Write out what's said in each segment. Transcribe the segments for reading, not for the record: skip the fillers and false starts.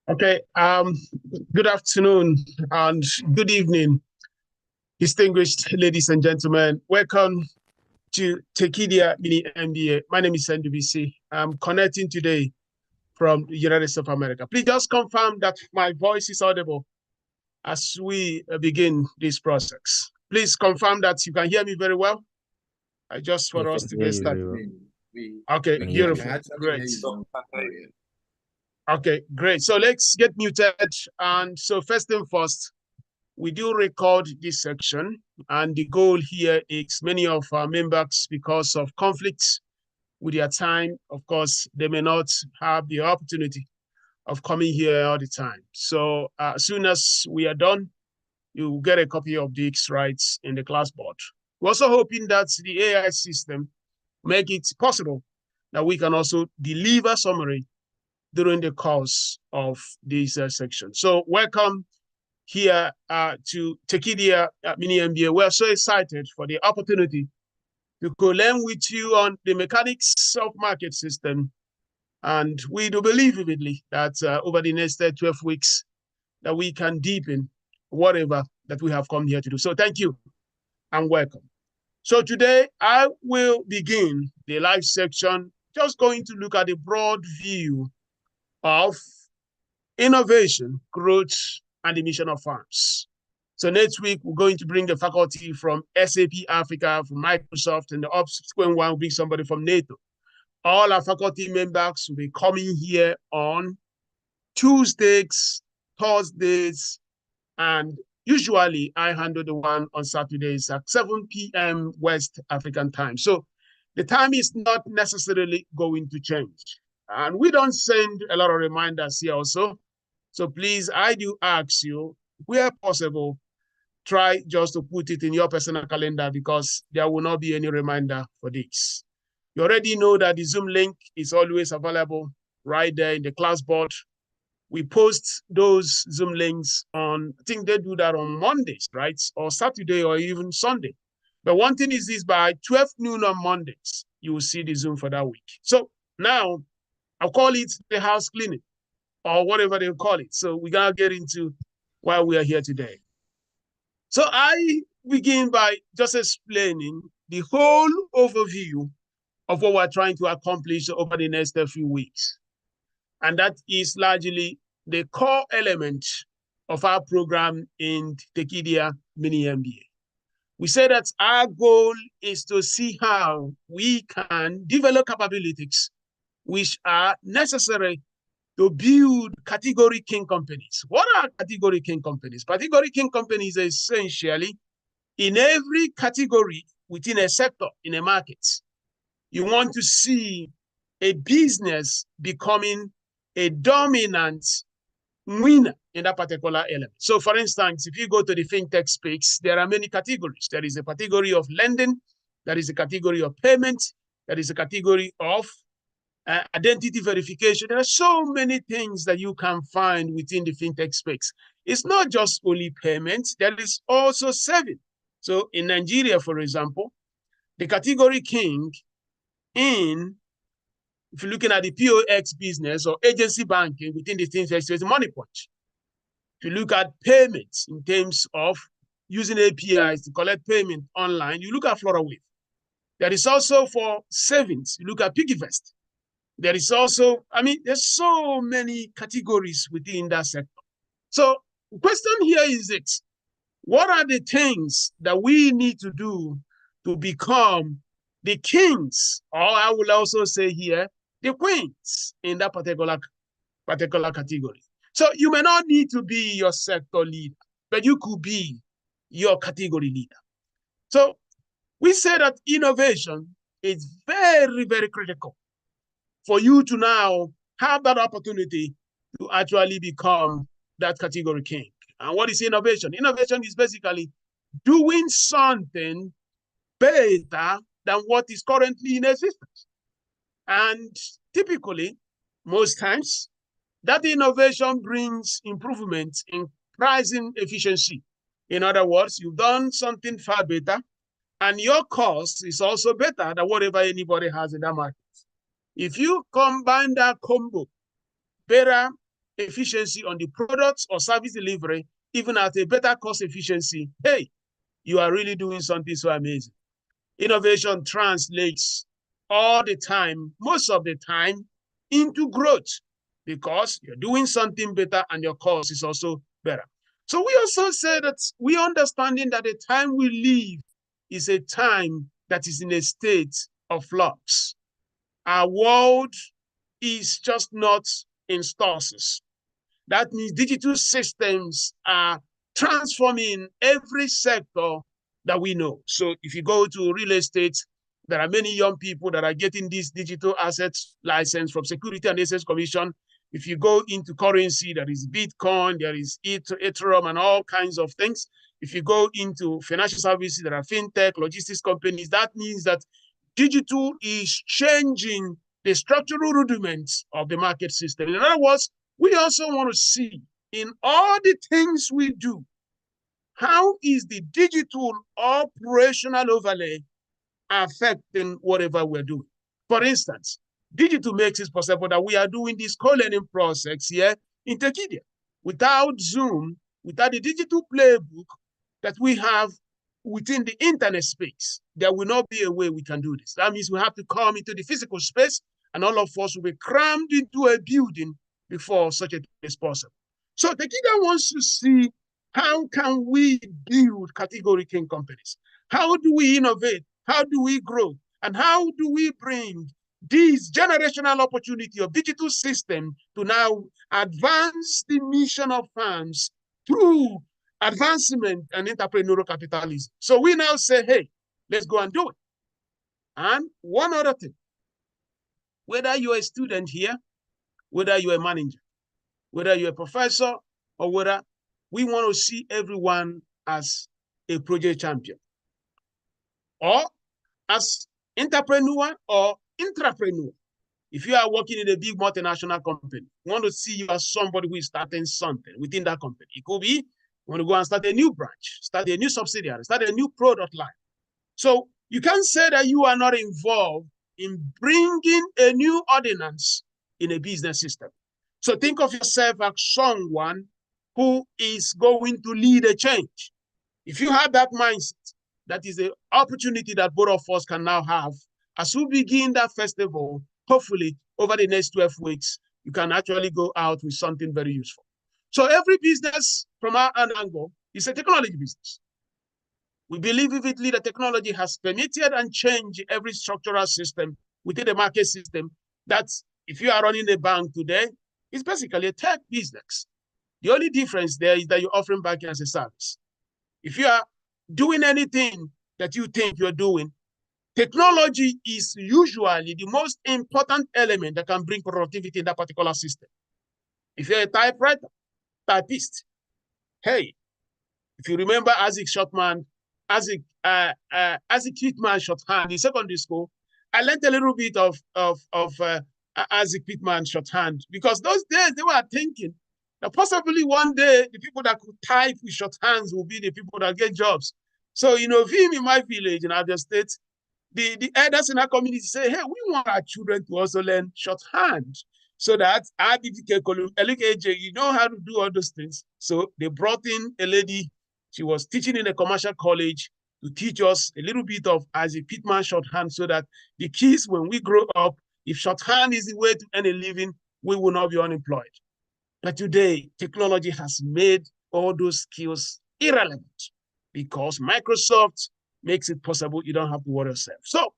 Okay, good afternoon and good evening, distinguished ladies and gentlemen. Welcome to Tekedia Mini-MBA. My name is Ndubuisi. I'm connecting today from the United States of America. Please just confirm that my voice is audible as we begin this process. Please confirm that you can hear me very well. Just for us to get started. Okay, beautiful, great. Okay, great. So let's get muted. And so first thing first, we do record this section, and the goal here is many of our members, because of conflicts with their time, of course, they may not have the opportunity of coming here all the time. So as soon as we are done, you will get a copy of this right in the class board. We're also hoping that the AI system make it possible that we can also deliver summary during the course of this section. So welcome here to Tekedia Mini-MBA. We're so excited for the opportunity to co-learn with you on the mechanics of market system. And we do believe vividly that over the next 12 weeks, that we can deepen whatever that we have come here to do. So thank you and welcome. So today I will begin the live section, just going to look at a broad view of innovation, growth, and the mission of firms. So next week, we're going to bring the faculty from SAP Africa, from Microsoft, and the subsequent one will be somebody from NATO. All our faculty members will be coming here on Tuesdays, Thursdays, and usually I handle the one on Saturdays at 7 p.m. West African time. So the time is not necessarily going to change. And we don't send a lot of reminders here also. So please, I do ask you, where possible, try just to put it in your personal calendar, because there will not be any reminder for this. You already know that the Zoom link is always available right there in the class board. We post those Zoom links on, I think they do that on Mondays, right? Or Saturday or even Sunday. But one thing is this, by 12 noon on Mondays, you will see the Zoom for that week. So now I'll call it the house cleaning, or whatever they call it. So we're going to get into why we are here today. So I begin by just explaining the whole overview of what we're trying to accomplish over the next few weeks. And that is largely the core element of our program in Tekedia Mini-MBA. We say that our goal is to see how we can develop capabilities which are necessary to build category king companies. What are category king companies? Category king companies are essentially in every category within a sector, in a market. You want to see a business becoming a dominant winner in that particular element. So for instance, if you go to the fintech space, there are many categories. There is a category of lending, there is a category of payment, there is a category of identity verification. There are so many things that you can find within the fintech space. It's not just only payments, there is also saving. So in Nigeria, for example, the category king in, if you're looking at the POX business or agency banking within the fintech space, money punch. If you look at payments in terms of using APIs to collect payment online, you look at FloraWave. There is also for savings, you look at PiggyVest. There is also, there's so many categories within that sector. So the question here is this: what are the things that we need to do to become the kings, or I will also say here, the queens in that particular category? So you may not need to be your sector leader, but you could be your category leader. So we say that innovation is very, very critical for you to now have that opportunity to actually become that category king. And what is innovation? Innovation is basically doing something better than what is currently in existence. And typically, most times, that innovation brings improvements in pricing efficiency. In other words, you've done something far better, and your cost is also better than whatever anybody has in that market. If you combine that combo, better efficiency on the products or service delivery, even at a better cost efficiency, hey, you are really doing something so amazing. Innovation translates all the time, most of the time, into growth because you're doing something better and your cost is also better. So we also say that we understanding that the time we live is a time that is in a state of flux. Our world is just not in stasis. That means digital systems are transforming every sector that we know. So if you go to real estate, there are many young people that are getting this digital assets license from Security and Exchange Commission. If you go into currency, there is Bitcoin, there is Ethereum, and all kinds of things. If you go into financial services, there are fintech, logistics companies. That means that digital is changing the structural rudiments of the market system. In other words, we also want to see in all the things we do, how is the digital operational overlay affecting whatever we're doing? For instance, digital makes it possible that we are doing this co-learning process here in Tekedia. Without Zoom, without the digital playbook that we have within the internet space, there will not be a way we can do this. That means we have to come into the physical space and all of us will be crammed into a building before such a thing is possible. So Tekedia wants to see how can we build category king companies? How do we innovate? How do we grow? And how do we bring this generational opportunity of digital system to now advance the mission of firms through advancement and entrepreneurial capitalism? So we now say, hey, let's go and do it. And one other thing, whether you're a student here, whether you're a manager, whether you're a professor, or whether we want to see everyone as a project champion, or as entrepreneur or intrapreneur. If you are working in a big multinational company, we want to see you as somebody who is starting something within that company. It could be you want to go and start a new branch, start a new subsidiary, start a new product line. So you can't say that you are not involved in bringing a new ordinance in a business system. So think of yourself as someone who is going to lead a change. If you have that mindset, that is the opportunity that both of us can now have. As we begin that festival, hopefully over the next 12 weeks, you can actually go out with something very useful. So every business from our angle is a technology business. We believe vividly that technology has permitted and changed every structural system within the market system. That if you are running a bank today, it's basically a tech business. The only difference there is that you're offering banking as a service. If you are doing anything that you think you're doing, technology is usually the most important element that can bring productivity in that particular system. If you're a typewriter, typist, hey, if you remember Isaac Shortman, Isaac Pittman shorthand in secondary school, I learned a little bit of Isaac Pittman shorthand because those days they were thinking that possibly one day the people that could type with shorthands will be the people that get jobs. So, him in my village in Abia State, the elders in our community say, hey, we want our children to also learn shorthand so that you know how to do all those things. So they brought in a lady. She was teaching in a commercial college to teach us a little bit of as a pitman shorthand so that the kids, when we grow up, if shorthand is the way to earn a living, we will not be unemployed. But today, technology has made all those skills irrelevant because Microsoft makes it possible. You don't have to worry yourself. So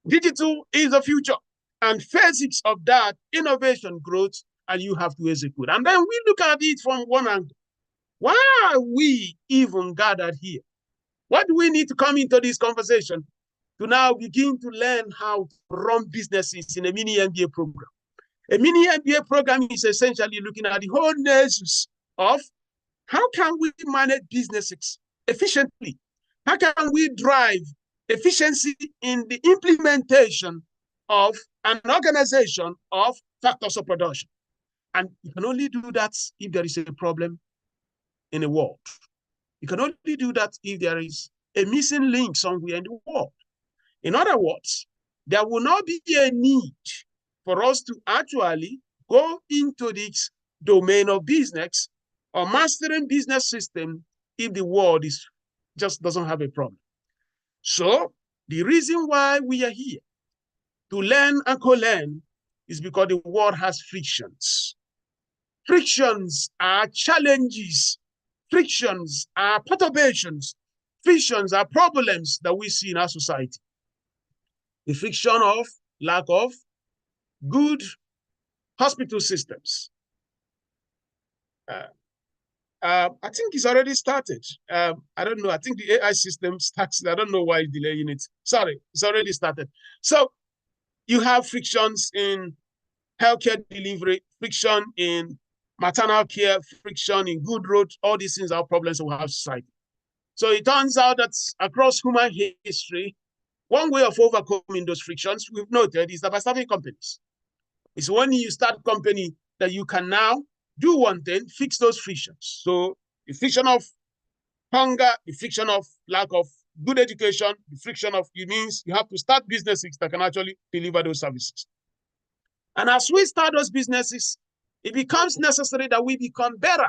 digital is the future and physics of that innovation growth, and you have to execute. And then we look at it from one angle. Why are we even gathered here? What do we need to come into this conversation to now begin to learn how to run businesses in a mini-MBA program? A mini-MBA program is essentially looking at the whole nexus of how can we manage businesses efficiently? How can we drive efficiency in the implementation of an organization of factors of production? And you can only do that if there is a problem in the world. You can only do that if there is a missing link somewhere in the world. In other words, there will not be a need for us to actually go into this domain of business or mastering business system if the world just doesn't have a problem. So the reason why we are here to learn and co-learn is because the world has frictions. Frictions are challenges. Frictions are perturbations. Frictions are problems that we see in our society. The friction of lack of good hospital systems. I think it's already started. I don't know. I think the AI system starts. I don't know why it's delaying it. Sorry, it's already started. So you have frictions in healthcare delivery, friction in maternal care, friction in good roads. All these things are problems that we have in society. So it turns out that across human history, one way of overcoming those frictions we've noted is that by starting companies. It's when you start a company that you can now do one thing, fix those frictions. So the friction of hunger, the friction of lack of good education, the friction of it means you have to start businesses that can actually deliver those services. And as we start those businesses, it becomes necessary that we become better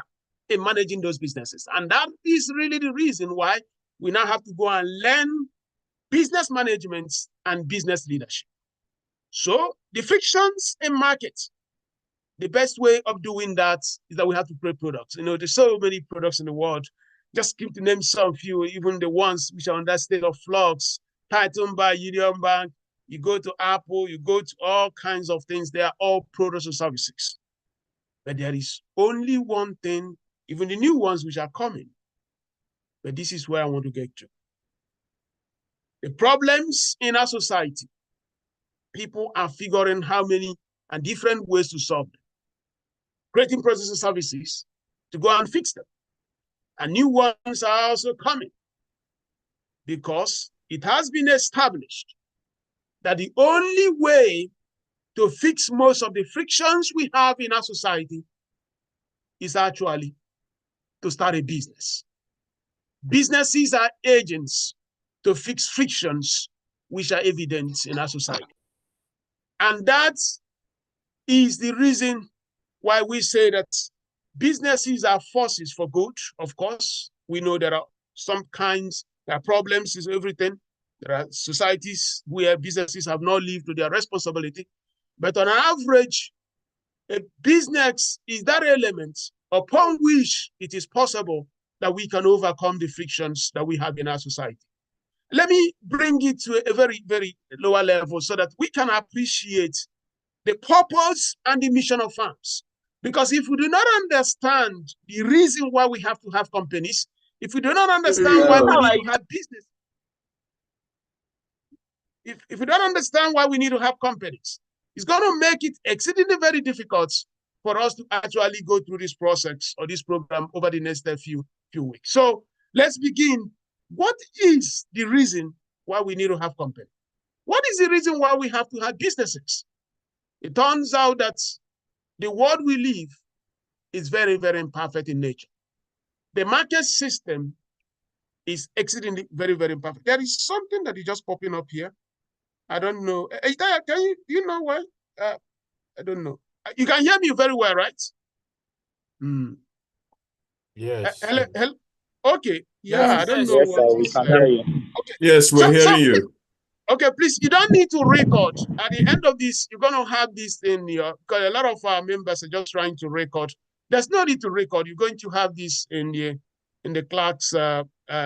in managing those businesses. And that is really the reason why we now have to go and learn business management and business leadership. So the frictions in markets, the best way of doing that is that we have to create products. You know, there's so many products in the world. Just keep to name some few, even the ones which are on that state of flux, Titan by Union Bank. You go to Apple, you go to all kinds of things. They are all products and services. But there is only one thing, even the new ones which are coming. But this is where I want to get to. The problems in our society, people are figuring how many and different ways to solve them. Creating products and services to go and fix them. And new ones are also coming because it has been established that the only way to fix most of the frictions we have in our society is actually to start a business. Businesses are agents to fix frictions which are evident in our society. And that is the reason why we say that businesses are forces for good. Of course, we know there are some kinds, there are problems with everything. There are societies where businesses have not lived to their responsibility. But on average, a business is that element upon which it is possible that we can overcome the frictions that we have in our society. Let me bring it to a very, very lower level so that we can appreciate the purpose and the mission of firms. Because if we do not understand the reason why we have to have companies, if we do not understand why we need to have business, if we don't understand why we need to have companies, it's going to make it exceedingly very difficult for us to actually go through this process or this program over the next few weeks. So let's begin. What is the reason why we need to have companies? What is the reason why we have to have businesses? It turns out that the world we live is very, very imperfect in nature. The market system is exceedingly very, very imperfect. There is something that is just popping up here. I don't know. Do you know why? I don't know. You can hear me very well, right? Yes. Hello. Okay. Yeah, yes. I don't know what we can hear you. Okay. Yes, we're hearing you. Okay, please, you don't need to record. At the end of this, you're going to have this in your, because a lot of our members are just trying to record. There's no need to record. You're going to have this in the clerk's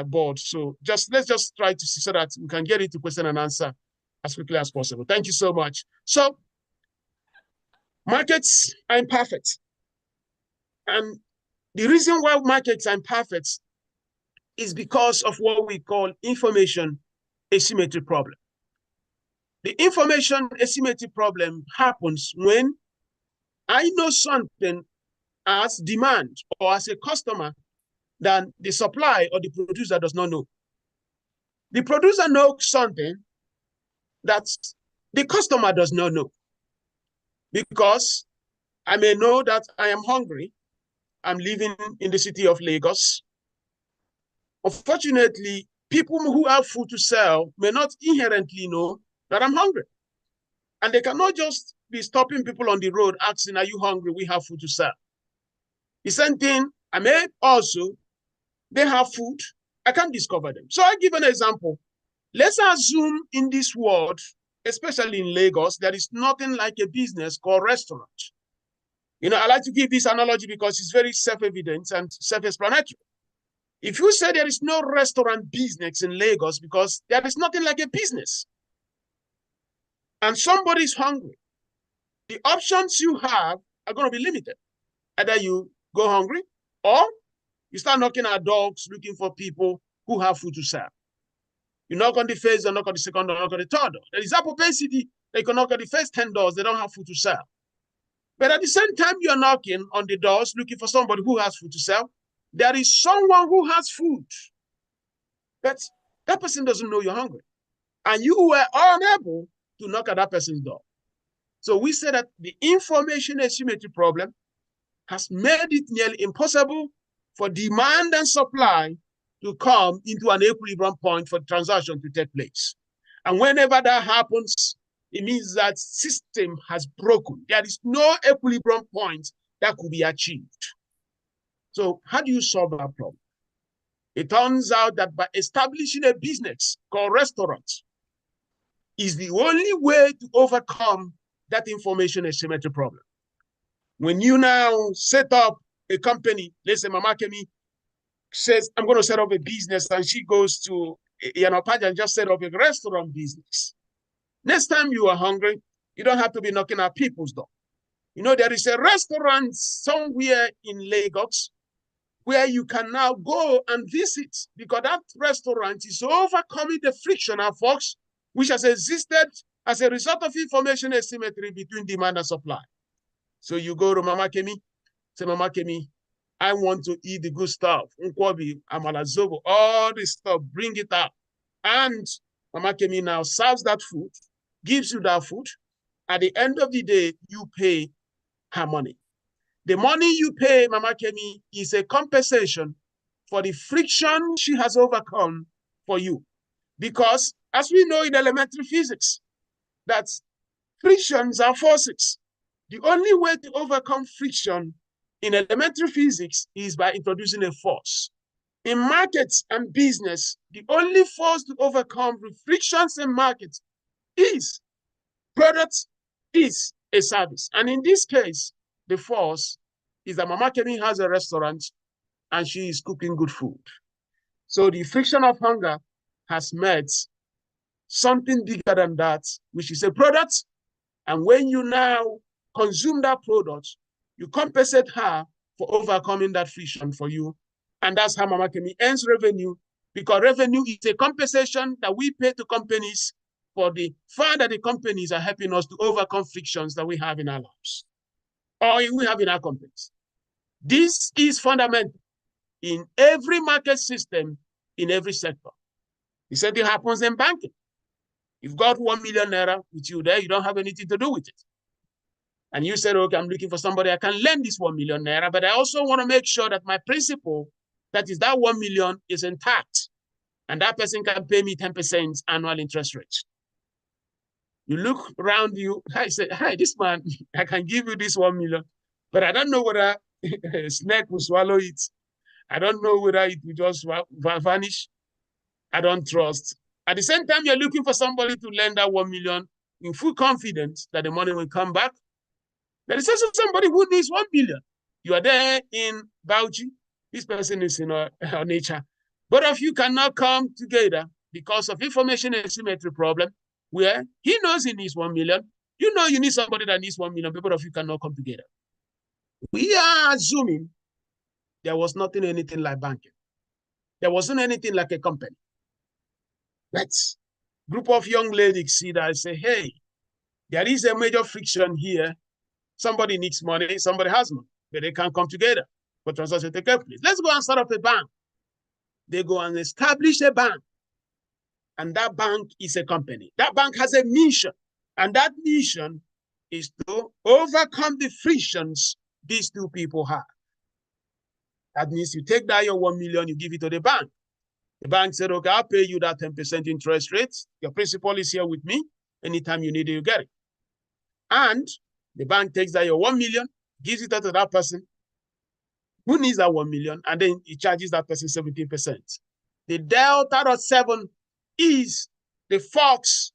board. So let's just try to see so that we can get into question and answer as quickly as possible. Thank you so much. So markets are imperfect. And the reason why markets are imperfect is because of what we call information asymmetry problem. The information asymmetry problem happens when I know something as demand or as a customer than the supply or the producer does not know. The producer knows something that the customer does not know, because I may know that I am hungry. I'm living in the city of Lagos. Unfortunately, people who have food to sell may not inherently know that I'm hungry. And they cannot just be stopping people on the road asking, are you hungry? We have food to sell. The same thing, I may also, they have food, I can't discover them. So I give an example. Let's assume in this world, especially in Lagos, there is nothing like a business called restaurant. You know, I like to give this analogy because it's very self-evident and self-explanatory. If you say there is no restaurant business in Lagos because there is nothing like a business, and somebody is hungry, the options you have are going to be limited. Either you go hungry or you start knocking at doors looking for people who have food to serve. You knock on the first door, knock on the second door, knock on the third door. There is a propensity that you can knock on the first 10 doors, they don't have food to serve. But at the same time you're knocking on the doors looking for somebody who has food to sell, there is someone who has food. But that person doesn't know you're hungry. And you were unable to knock at that person's door. So we say that the information asymmetry problem has made it nearly impossible for demand and supply to come into an equilibrium point for the transaction to take place. And whenever that happens, it means that system has broken. There is no equilibrium point that could be achieved. So how do you solve that problem? It turns out that by establishing a business called restaurants is the only way to overcome that information asymmetry problem. When you now set up a company, let's say Mama Kemi says, I'm going to set up a business, and she goes to Yanopaja and just set up a restaurant business. Next time you are hungry, you don't have to be knocking at people's door. You know, there is a restaurant somewhere in Lagos where you can now go and visit because that restaurant is overcoming the friction and force which has existed as a result of information asymmetry between demand and supply. So you go to Mama Kemi, say, Mama Kemi, I want to eat the good stuff. Nkwobi, amala zobo, all this stuff, bring it up. And Mama Kemi now serves that food, gives you that food. At the end of the day, you pay her money. The money you pay Mama Kemi is a compensation for the friction she has overcome for you. Because as we know in elementary physics, that frictions are forces. The only way to overcome friction in elementary physics is by introducing a force. In markets and business, the only force to overcome the frictions in markets is products, is a service. And in this case, the force is that Mama Kemi has a restaurant and she is cooking good food. So the friction of hunger has met something bigger than that, which is a product. And when you now consume that product, you compensate her for overcoming that friction for you. And that's how Mama Kemi earns revenue, because revenue is a compensation that we pay to companies for the fact that the companies are helping us to overcome frictions that we have in our lives or we have in our companies. This is fundamental in every market system, in every sector. The same thing happens in banking. You've got 1 million naira with you there, you don't have anything to do with it. And you said, okay, I'm looking for somebody I can lend this 1 million naira, but I also want to make sure that my principal, that is that 1 million, is intact. And that person can pay me 10% annual interest rate. You look around you, I say, hi, this man, I can give you this 1 million, but I don't know whether a snake will swallow it. I don't know whether it will just vanish. I don't trust. At the same time, you're looking for somebody to lend that 1 million in full confidence that the money will come back. There is also somebody who needs 1 billion. You are there in Bauchi. This person is in nature. Both of you cannot come together because of information asymmetry problem, where he knows he needs 1 million. You know you need somebody that needs 1 million, but both of you cannot come together. We are assuming there was anything like banking. There wasn't anything like a company. Let's group of young ladies see that and say, hey, there is a major friction here. Somebody needs money, somebody has money, but they can't come together for transaction to take place. Let's go and start up a bank. They go and establish a bank. And that bank is a company. That bank has a mission. And that mission is to overcome the frictions these two people have. That means you take that your 1 million, you give it to the bank. The bank said, okay, I'll pay you that 10% interest rate. Your principal is here with me. Anytime you need it, you get it. And the bank takes that your 1 million, gives it to that person. Who needs that 1 million? And then he charges that person 17%. The delta of 7 is the Fox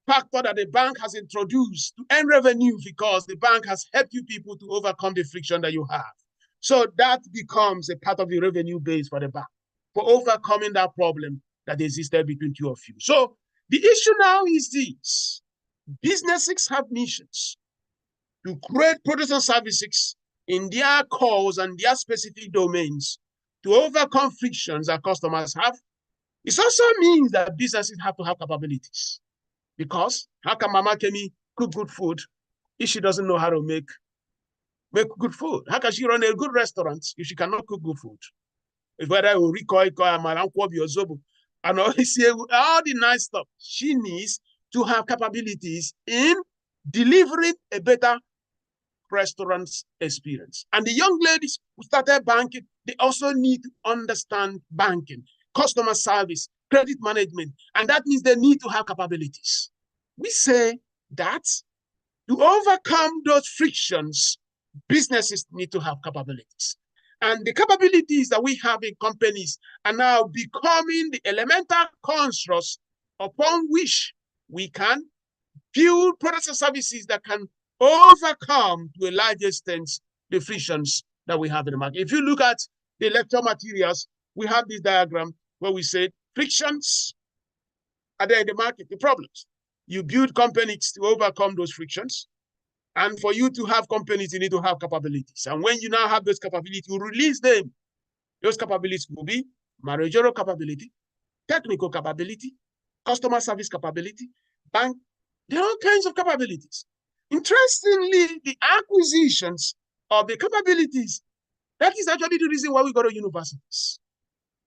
factor that the bank has introduced to earn revenue because the bank has helped you people to overcome the friction that you have. So that becomes a part of the revenue base for the bank for overcoming that problem that existed between two of you. So the issue now is this. Businesses have missions to create products and services in their cores and their specific domains to overcome frictions that customers have. It also means that businesses have to have capabilities. Because how can Mama Kemi cook good food if she doesn't know how to make good food? How can she run a good restaurant if she cannot cook good food? If whether and all the nice stuff, she needs to have capabilities in delivering a better restaurant experience. And the young ladies who started banking, they also need to understand banking, customer service, credit management, and that means they need to have capabilities. We say that to overcome those frictions, businesses need to have capabilities. And the capabilities that we have in companies are now becoming the elemental constructs upon which we can build products and services that can overcome to a large extent the frictions that we have in the market. If you look at the lecture materials, we have this diagram where we say frictions are there in the market, the problems. You build companies to overcome those frictions. And for you to have companies, you need to have capabilities. And when you now have those capabilities, you release them. Those capabilities will be managerial capability, technical capability, customer service capability, bank. There are all kinds of capabilities. Interestingly, the acquisitions of the capabilities, that is actually the reason why we go to universities.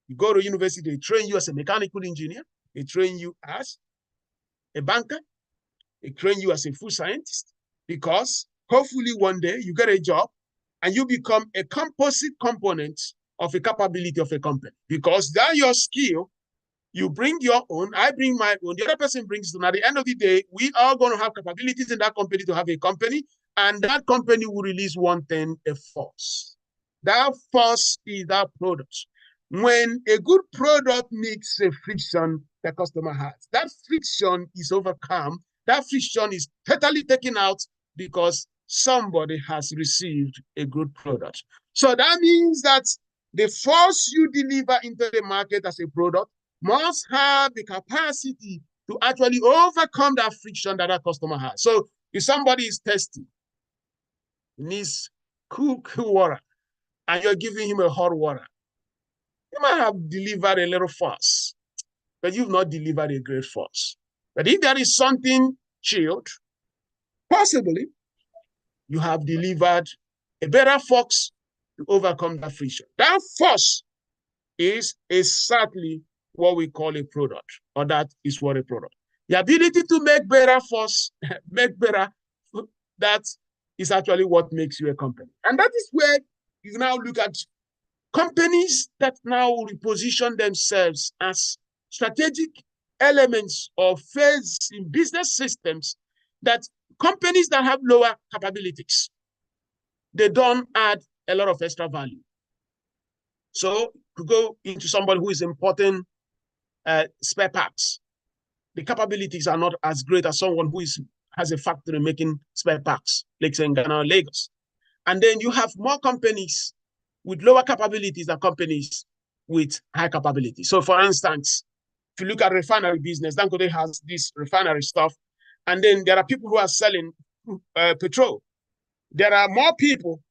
You go to university, they train you as a mechanical engineer, they train you as a banker, they train you as a food scientist, because hopefully one day you get a job and you become a composite component of a capability of a company. Because that your skill, you bring your own, I bring my own, the other person brings it. And at the end of the day, we are going to have capabilities in that company to have a company, and that company will release one thing, a force. That force is that product. When a good product meets a friction the customer has, that friction is overcome. That friction is totally taken out because somebody has received a good product. So that means that the force you deliver into the market as a product must have the capacity to actually overcome that friction that that customer has. So if somebody is thirsty, needs cool water, and you're giving him a hot water, you might have delivered a little force, but you've not delivered a great force. But if there is something chilled, possibly you have delivered a better force to overcome that friction. That force is exactly what we call a product, or that is what a product. The ability to make better force, make better, that is actually what makes you a company. And that is where you now look at companies that now reposition themselves as strategic elements or phase in business systems, that companies that have lower capabilities, they don't add a lot of extra value. So to go into somebody who is importing spare parts, the capabilities are not as great as someone who has a factory making spare parts, like in Ghana or Lagos. And then you have more companies with lower capabilities than companies with high capability. So for instance, if you look at refinery business, Dangote has this refinery stuff, and then there are people who are selling petrol. There are more people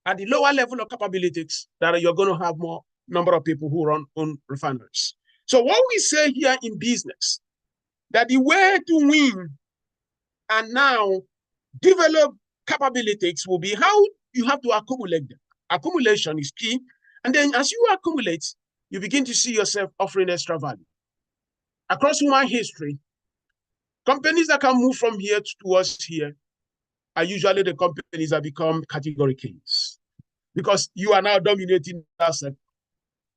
at the lower level of capabilities that you're going to have more number of people who run on refineries. So what we say here in business, that the way to win and now develop capabilities will be how you have to accumulate them. Accumulation is key. And then as you accumulate, you begin to see yourself offering extra value. Across human history, companies that can move from here towards here are usually the companies that become category kings, because you are now dominating that sector.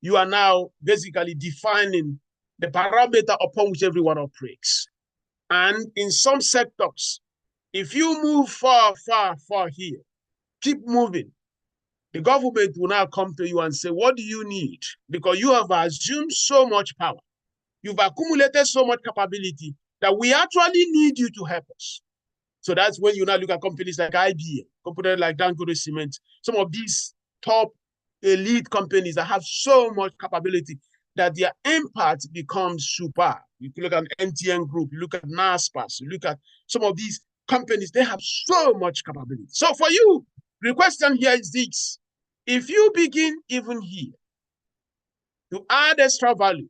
You are now basically defining the parameter upon which everyone operates. And in some sectors, if you move far here, keep moving, the government will now come to you and say, what do you need? Because you have assumed so much power. You've accumulated so much capability that we actually need you to help us. So that's when you now look at companies like IBM, companies like Dangote Cement, some of these top elite companies that have so much capability that their impact becomes super. You look at NTN Group, you look at NASPAS, you look at some of these companies, they have so much capability. So for you, the question here is this. If you begin even here to add extra value,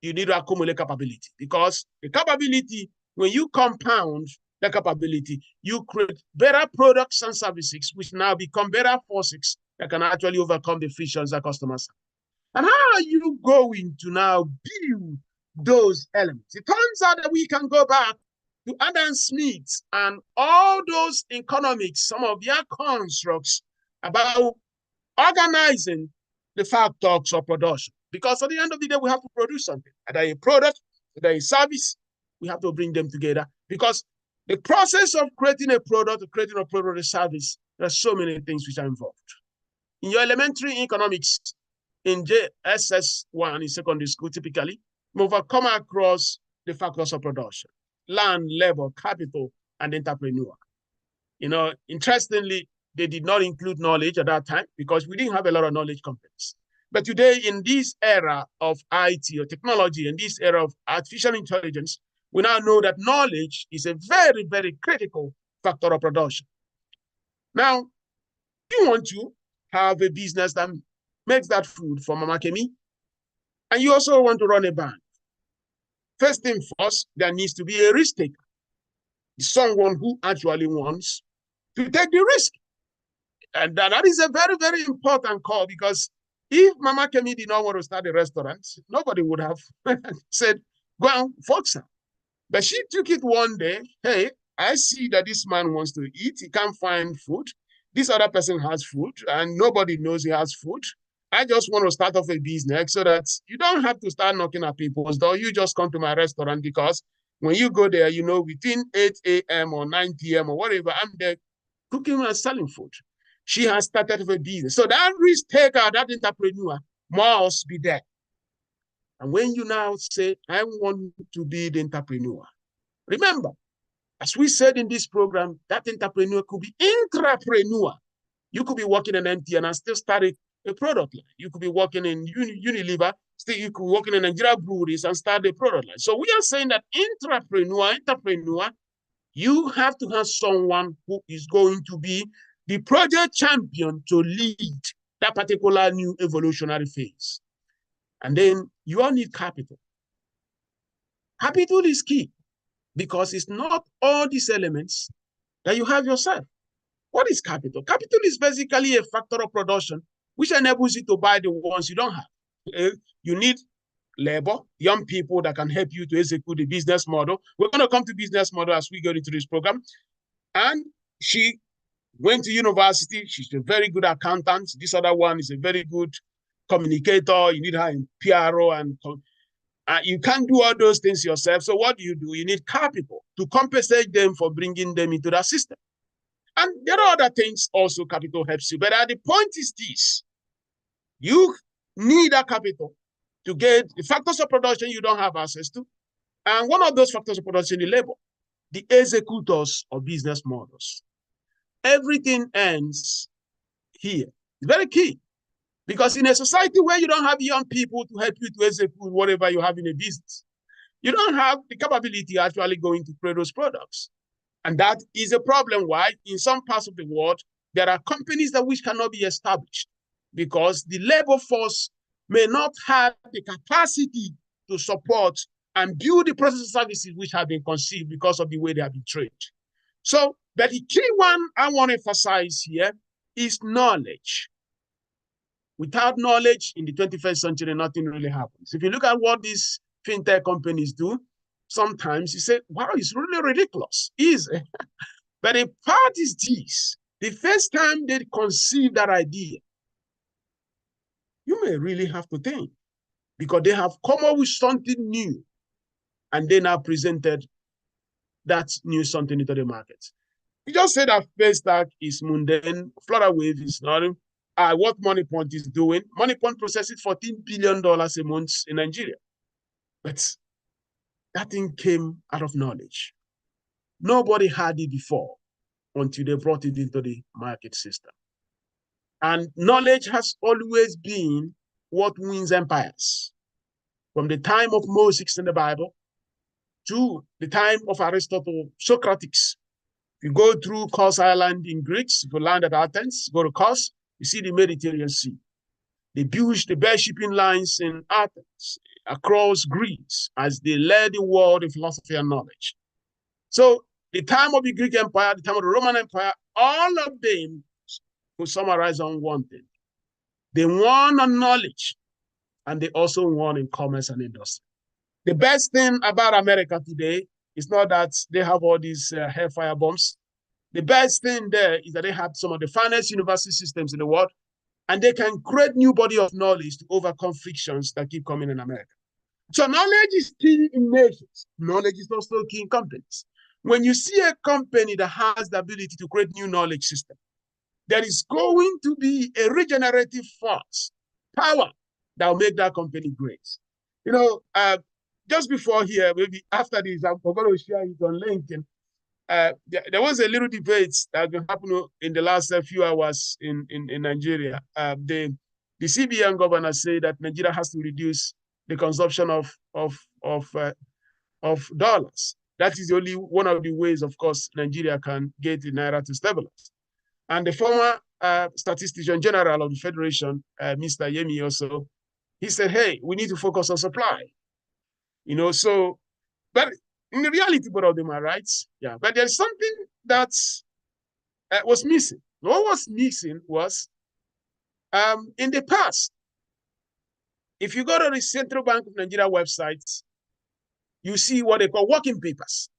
you need to accumulate capability, because the capability, when you compound the capability, you create better products and services, which now become better forces that can actually overcome the frictions that customers have. And how are you going to now build those elements? It turns out that we can go back to Adam Smith and all those economics, some of their constructs about organizing the factors of production. Because at the end of the day, we have to produce something. Either a product, either a service, we have to bring them together. Because the process of creating a product, or service, there are so many things which are involved. In your elementary economics, in JSS1 in secondary school, typically, we will come across the factors of production: land, labor, capital, and entrepreneur. You know, interestingly, they did not include knowledge at that time because we didn't have a lot of knowledge companies. But today, in this era of IT or technology, in this era of artificial intelligence, we now know that knowledge is a very, very critical factor of production. Now, you want to have a business that makes that food for Mama Kemi, and you also want to run a bank. First thing first, there needs to be a risk taker, someone who actually wants to take the risk. And that is a very, very important call, because if Mama Kemi did not want to start a restaurant, nobody would have said, go on, folks. But she took it one day. Hey, I see that this man wants to eat. He can't find food. This other person has food, and nobody knows he has food. I just want to start off a business so that you don't have to start knocking at people's door. You just come to my restaurant, because when you go there, you know, between 8 a.m. or 9 p.m. or whatever, I'm there cooking and selling food. She has started a business. So that risk taker, that entrepreneur must be there. And when you now say, I want to be the entrepreneur, remember, as we said in this program, that entrepreneur could be intrapreneur. You could be working in MTN and still start a product line. You could be working in Unilever, still you could be working in Nigeria breweries and start a product line. So we are saying that entrepreneur, you have to have someone who is going to be the project champion to lead that particular new evolutionary phase. And then you all need capital. Capital is key, because it's not all these elements that you have yourself. What is capital? Capital is basically a factor of production which enables you to buy the ones you don't have. You need labor, young people that can help you to execute the business model. We're going to come to business model as we go into this program. And she went to university. She's a very good accountant. This other one is a very good communicator. You need her in PRO, and you can't do all those things yourself. So what do? You need capital to compensate them for bringing them into that system. And there are other things also capital helps you. But the point is this: you need a capital to get the factors of production you don't have access to. And one of those factors of production is labor, the executors of business models. Everything ends here. It's very key, because in a society where you don't have young people to help you to execute whatever you have in a business, you don't have the capability actually going to create those products. And that is a problem why in some parts of the world, there are companies that which cannot be established, because the labor force may not have the capacity to support and build the process of services which have been conceived because of the way they have been trained. So, but the key one I want to emphasize here is knowledge. Without knowledge in the 21st century, nothing really happens. If you look at what these fintech companies do, sometimes you say, wow, it's really ridiculous. Easy. But the part is this: the first time they conceive that idea, you may really have to think, because they have come up with something new, and they now presented that new something into the market. You just said that Paystack is mundane, Flutterwave is not. what MoneyPoint is doing. MoneyPoint processes $14 billion a month in Nigeria. But that thing came out of knowledge. Nobody had it before until they brought it into the market system. And knowledge has always been what wins empires. From the time of Moses in the Bible to the time of Aristotle, Socrates. If you go through Kos Island in Greece, if you land at Athens, go to Kos, you see the Mediterranean Sea. They built the best shipping lines in Athens, across Greece, as they led the world in philosophy and knowledge. So the time of the Greek Empire, the time of the Roman Empire, all of them could summarize on one thing. They won on knowledge, and they also won in commerce and industry. The best thing about America today is not that they have all these hellfire bombs. The best thing there is that they have some of the finest university systems in the world, and they can create new body of knowledge to overcome frictions that keep coming in America. So knowledge is key in nations. Knowledge is also key in companies. When you see a company that has the ability to create new knowledge system, there is going to be a regenerative force, power, that will make that company great. You know, just before here, maybe after this, I'm going to share it on LinkedIn. There was a little debate that happened in the last few hours in Nigeria. The CBN governor said that Nigeria has to reduce the consumption of dollars. That is only one of the ways, of course, Nigeria can get the naira to stabilize. And the former statistician general of the Federation, Mr. Yemi, also, he said, hey, we need to focus on supply. You know, so, but in the reality, both of them are right. Yeah, but there's something that was missing. What was missing was, in the past, if you go to the Central Bank of Nigeria website, you see what they call working papers.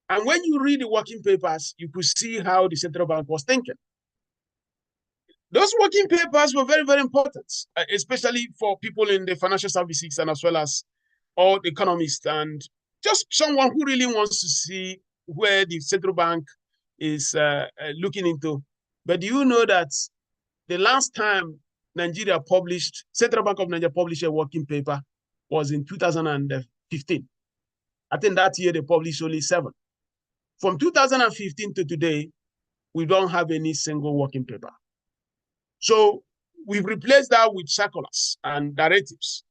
And when you read the working papers, you could see how the Central Bank was thinking. Those working papers were very, very important, especially for people in the financial services and as well as all the economists and just someone who really wants to see where the Central Bank is looking into. But do you know that the last time Central Bank of Nigeria published a working paper was in 2015. I think that year they published only 7. From 2015 to today, we don't have any single working paper. So we've replaced that with circulars and directives.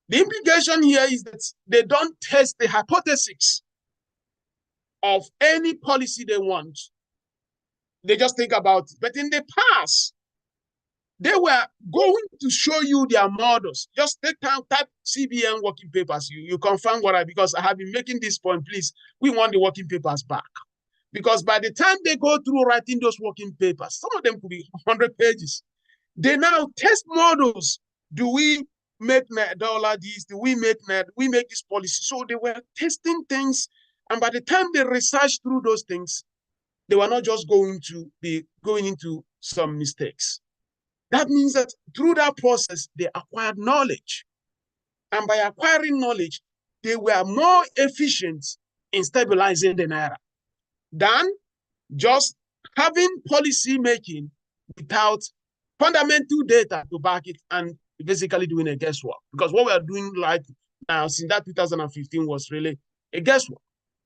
The implication here is that they don't test the hypothesis of any policy they want. They just think about it. But in the past, they were going to show you their models. Just take time, type CBN working papers. You confirm because I have been making this point, please. We want the working papers back. Because by the time they go through writing those working papers, some of them could be 100 pages. They now test models. Do we make dollar this? Do we make net? We make this policy. So they were testing things. And by the time they researched through those things, they were not just going to be going into some mistakes. That means that through that process, they acquired knowledge. And by acquiring knowledge, they were more efficient in stabilizing the naira than just having policy making without fundamental data to back it and basically doing a guesswork. Because what we are doing right now since that 2015 was really a guesswork.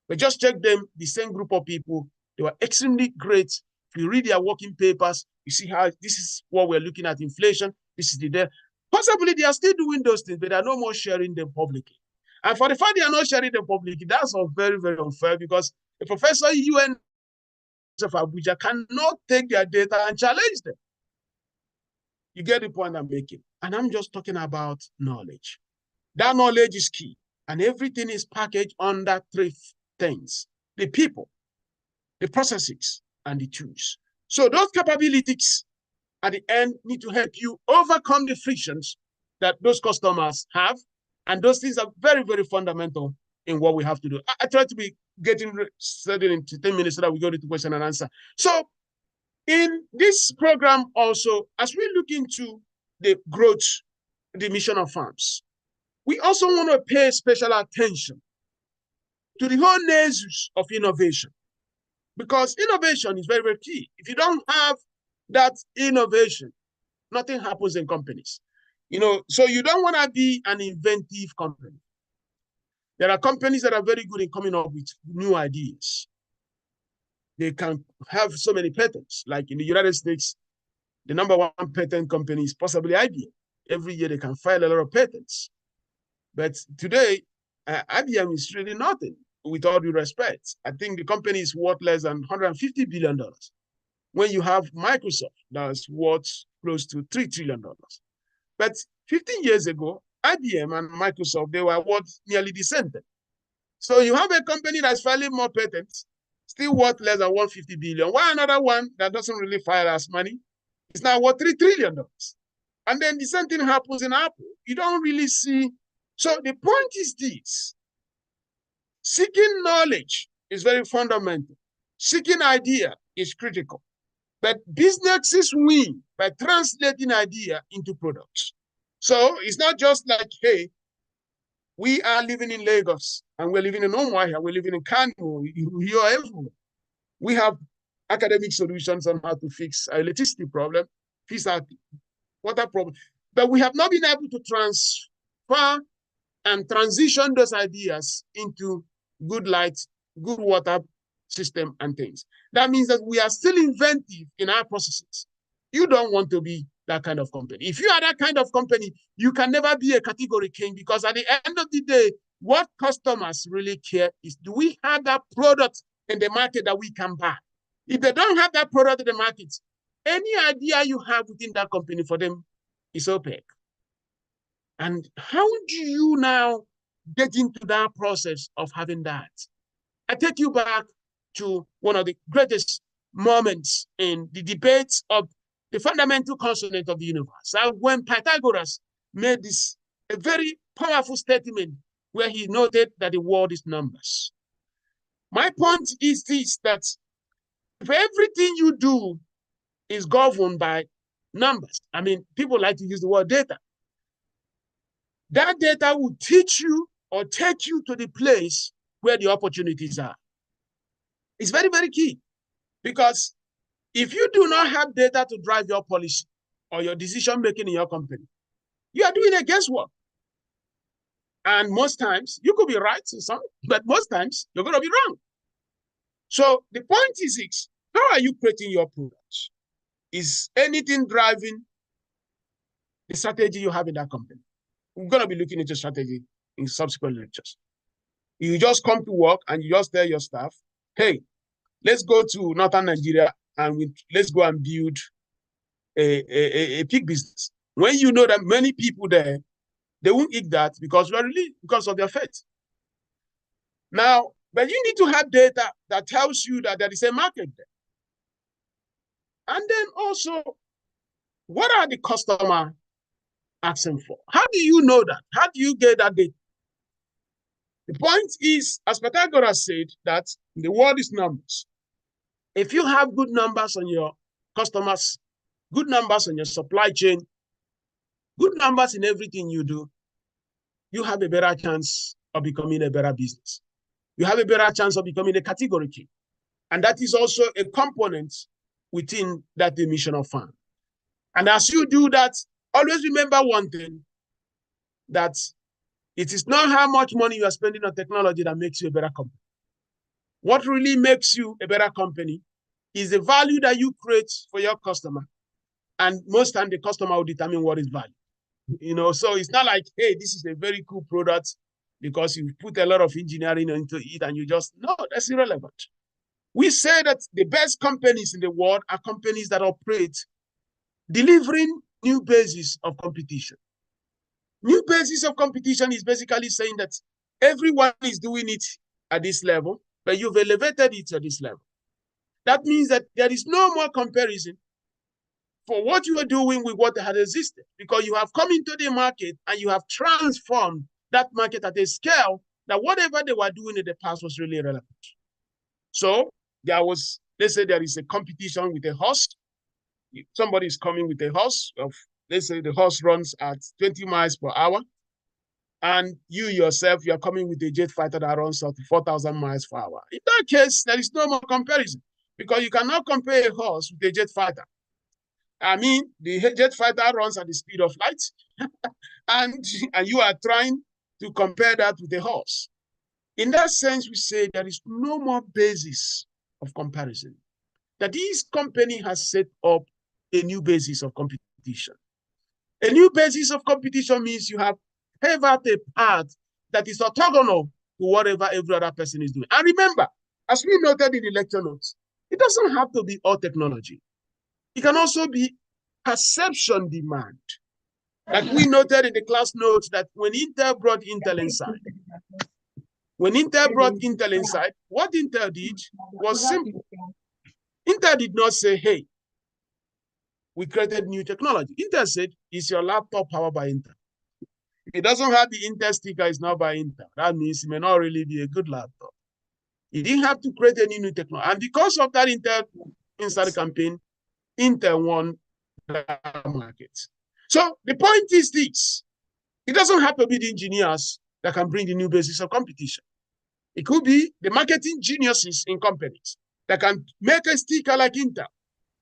But just check them, the same group of people, they were extremely great. If you read their working papers, you see how this is what we're looking at, inflation, this is the there. Possibly they are still doing those things, but they are no more sharing them publicly. And for the fact they are not sharing them publicly, that's very, very unfair because a professor UN of Abuja cannot take their data and challenge them. You get the point I'm making. And I'm just talking about knowledge. That knowledge is key. And everything is packaged under 3 things: the people, the processes, and the tools. So those capabilities at the end need to help you overcome the frictions that those customers have. And those things are very, very fundamental in what we have to do. I try to be getting started in 10 minutes so that we go to question and answer. So in this program also, as we look into the growth, the mission of farms, we also want to pay special attention to the whole nexus of innovation, because innovation is very, very key. If you don't have that innovation, nothing happens in companies. So you don't want to be an inventive company. There are companies that are very good in coming up with new ideas. They can have so many patents. Like in the United States, the number one patent company is possibly IBM. Every year they can file a lot of patents. But today, IBM is really nothing, with all due respect. I think the company is worth less than $150 billion. When you have Microsoft, that's worth close to $3 trillion. But 15 years ago, IBM and Microsoft, they were worth nearly the same thing. So you have a company that's filing more patents, still worth less than $150 billion. Why another one that doesn't really file as money is now worth $3 trillion? And then the same thing happens in Apple. You don't really see. So the point is this: seeking knowledge is very fundamental. Seeking idea is critical. But businesses win by translating idea into products. So it's not just like, hey, we are living in Lagos and we're living in Umuahia, we're living in Kano, you're everywhere. We have academic solutions on how to fix our electricity problem, fix our water problem. But we have not been able to transfer and transition those ideas into good light, good water system and things. That means that we are still inventive in our processes. You don't want to be that kind of company. If you are that kind of company, you can never be a category king, because at the end of the day, what customers really care is, do we have that product in the market that we can buy? If they don't have that product in the market, any idea you have within that company for them is opaque. And how do you now get into that process of having that? I take you back to one of the greatest moments in the debates of the fundamental consonant of the universe. When Pythagoras made this a very powerful statement where he noted that the world is numbers. My point is this, that if everything you do is governed by numbers, I mean, people like to use the word data. That data will teach you or take you to the place where the opportunities are. It's very, very key, because if you do not have data to drive your policy or your decision making in your company, you are doing a guesswork. And most times you could be right in some, but most times you're going to be wrong. So the point is this: how are you creating your products? Is anything driving the strategy you have in that company? We're going to be looking into strategy in subsequent lectures. You just come to work and you just tell your staff, hey, let's go to northern Nigeria and let's go and build a pig business. When you know that many people there, they won't eat that because of their faith. Now, but you need to have data that tells you that there is a market there. And then also, what are the customer asking for? How do you know that? How do you get that data? The point is, as Pythagoras said, that the world is numbers. If you have good numbers on your customers, good numbers on your supply chain, good numbers in everything you do, you have a better chance of becoming a better business. You have a better chance of becoming a category king. And that is also a component within that mission of fun. And as you do that, always remember one thing, that it is not how much money you are spending on technology that makes you a better company. What really makes you a better company is the value that you create for your customer. And most times the customer will determine what is value. So it's not like, hey, this is a very cool product because you put a lot of engineering into it and you just, no, that's irrelevant. We say that the best companies in the world are companies that operate delivering new basis of competition. New basis of competition is basically saying that everyone is doing it at this level, but you've elevated it to this level. That means that there is no more comparison for what you are doing with what had existed, because you have come into the market and you have transformed that market at a scale that whatever they were doing in the past was really relevant. So let's say there is a competition with a horse. Somebody is coming with a horse let's say the horse runs at 20 miles per hour. And you yourself, you're coming with a jet fighter that runs at 4,000 miles per hour. In that case, there is no more comparison, because you cannot compare a horse with a jet fighter. I mean, the jet fighter runs at the speed of light, and you are trying to compare that with a horse. In that sense, we say there is no more basis of comparison. That this company has set up a new basis of competition. A new basis of competition means you have paved out a path that is orthogonal to whatever every other person is doing. And remember, as we noted in the lecture notes, it doesn't have to be all technology. It can also be perception demand. Like we noted in the class notes that when Intel brought Intel inside, what Intel did was simple. Intel did not say, hey, we created new technology. Intel said, is your laptop powered by Intel? If it doesn't have the Intel sticker, it's not by Intel. That means it may not really be a good laptop. It didn't have to create any new technology. And because of that Intel inside campaign, Intel won the market. So the point is this. It doesn't have to be the engineers that can bring the new basis of competition. It could be the marketing geniuses in companies that can make a sticker like Intel.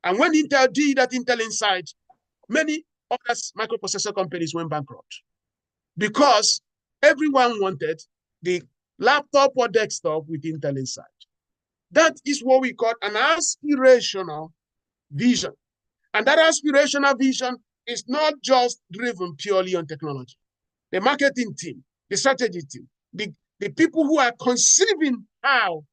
And when Intel did that Intel Inside, many other microprocessor companies went bankrupt because everyone wanted the laptop or desktop with Intel Inside. That is what we call an aspirational vision. And that aspirational vision is not just driven purely on technology. The marketing team, the strategy team, the people who are conceiving how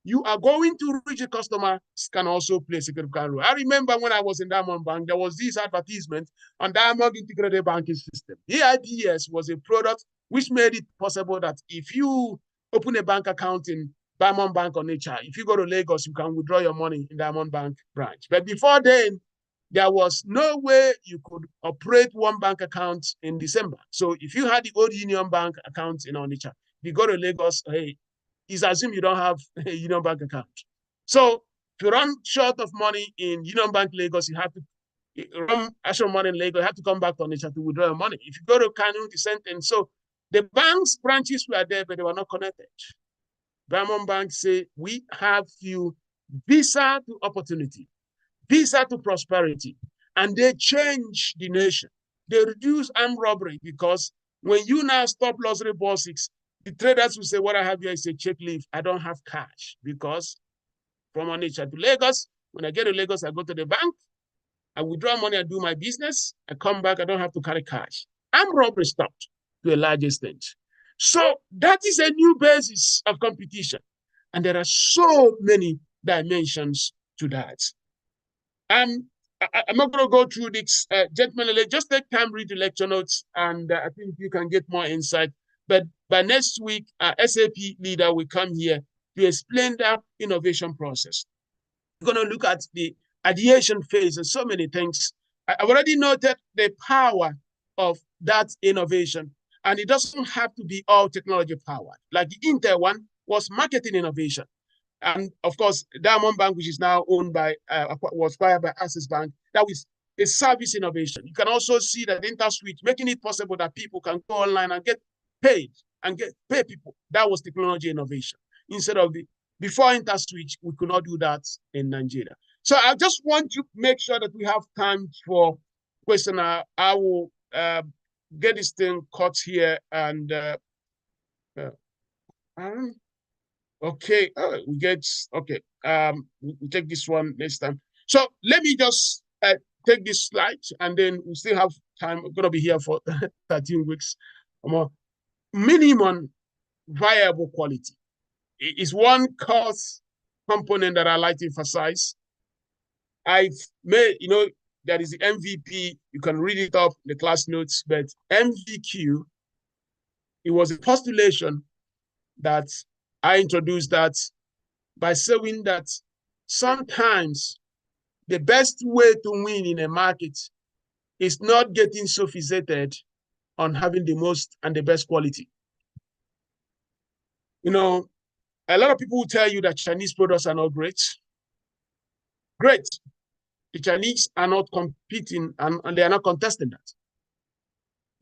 you are going to reach a customer can also play a significant role. I remember when I was in Diamond Bank, there was this advertisement on Diamond Integrated Banking System. DIBS was a product which made it possible that if you open a bank account in Diamond Bank on HR, if you go to Lagos, you can withdraw your money in Diamond Bank branch. But before then, there was no way you could operate one bank account in December. So if you had the old Union Bank account in Onitsha, if you go to Lagos, hey, it's assumed you don't have a Union Bank account. So if you run short of money in Union Bank Lagos, you have to run actual money in Lagos, you have to come back to Onitsha to withdraw your money. If you go to Kanu, the same thing. So the bank's branches were there, but they were not connected. Diamond Bank say, we have you visa to opportunity, visa to prosperity, and they change the nation. They reduce armed robbery because when you now stop luxury basics, the traders will say, what I have here is a check leaf. I don't have cash because from Onitsha to Lagos, when I get to Lagos, I go to the bank, I withdraw money, I do my business, I come back, I don't have to carry cash. Armed robbery stopped to a large extent. So that is a new basis of competition. And there are so many dimensions to that. I'm not going to go through this, gentlemen. Just take time, read the lecture notes, and I think you can get more insight. But by next week, SAP leader will come here to explain that innovation process. We're going to look at the ideation phase and so many things. I've already noted the power of that innovation, and it doesn't have to be all technology powered. Like the Intel one was marketing innovation. And of course, Diamond Bank, which is now owned by, was acquired by Access Bank, that was a service innovation. You can also see that InterSwitch making it possible that people can go online and get paid and pay people. That was technology innovation. Instead of before InterSwitch, we could not do that in Nigeria. So I just want to make sure that we have time for question. I will get this thing cut here and okay, okay. We take this one next time. So let me just take this slide, and then we still have time. We're gonna be here for 13 weeks. Minimum viable quality is one cost component that I like to emphasize. I've made, there is the MVP. You can read it up in the class notes, but MVQ, it was a postulation that I introduced that by saying that sometimes the best way to win in a market is not getting sophisticated on having the most and the best quality. A lot of people will tell you that Chinese products are not great. Great. The Chinese are not competing and they are not contesting that.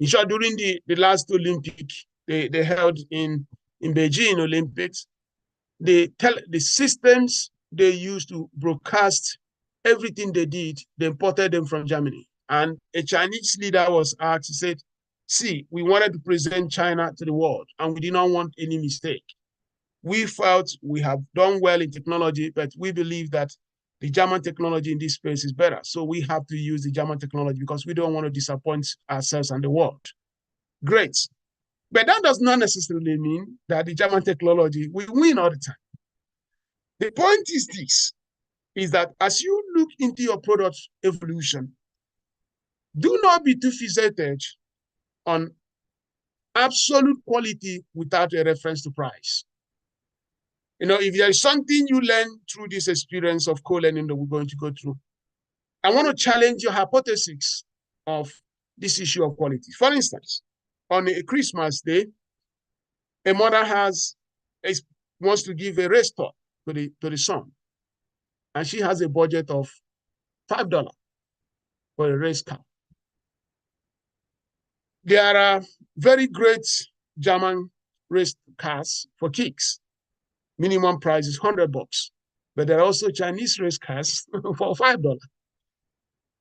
In short, during the last Olympic, they held in Beijing Olympics, the systems they use to broadcast everything they did, they imported them from Germany. And a Chinese leader was asked, he said, see, we wanted to present China to the world, and we did not want any mistake. We felt we have done well in technology, but we believe that the German technology in this space is better. So we have to use the German technology because we don't want to disappoint ourselves and the world. Great. But that does not necessarily mean that the German technology will win all the time. The point is this, is that as you look into your product evolution, do not be too fixated on absolute quality without a reference to price. You know, if there is something you learn through this experience of co-learning that we're going to go through, I want to challenge your hypothesis of this issue of quality. For instance, on a Christmas day, a mother wants to give a race tour to the son, and she has a budget of $5 for a race car. There are very great German race cars for kids. Minimum price is $100, but there are also Chinese race cars for $5.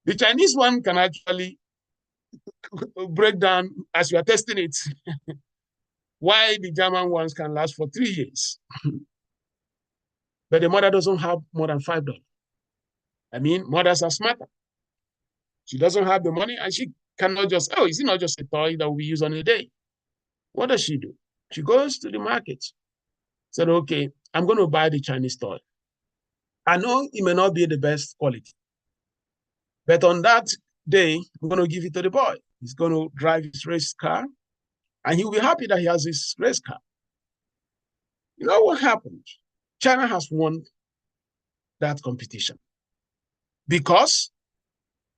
The Chinese one can actually break down as you are testing it, why the German ones can last for 3 years. But the mother doesn't have more than $5. I mean, mothers are smarter. She doesn't have the money, and she cannot just, oh, is it not just a toy that we use on a day? What does she do? She goes to the market, said, okay, I'm going to buy the Chinese toy. I know it may not be the best quality, but on that day, I'm going to give it to the boy. He's going to drive his race car, and he'll be happy that he has his race car. You know what happened? China has won that competition because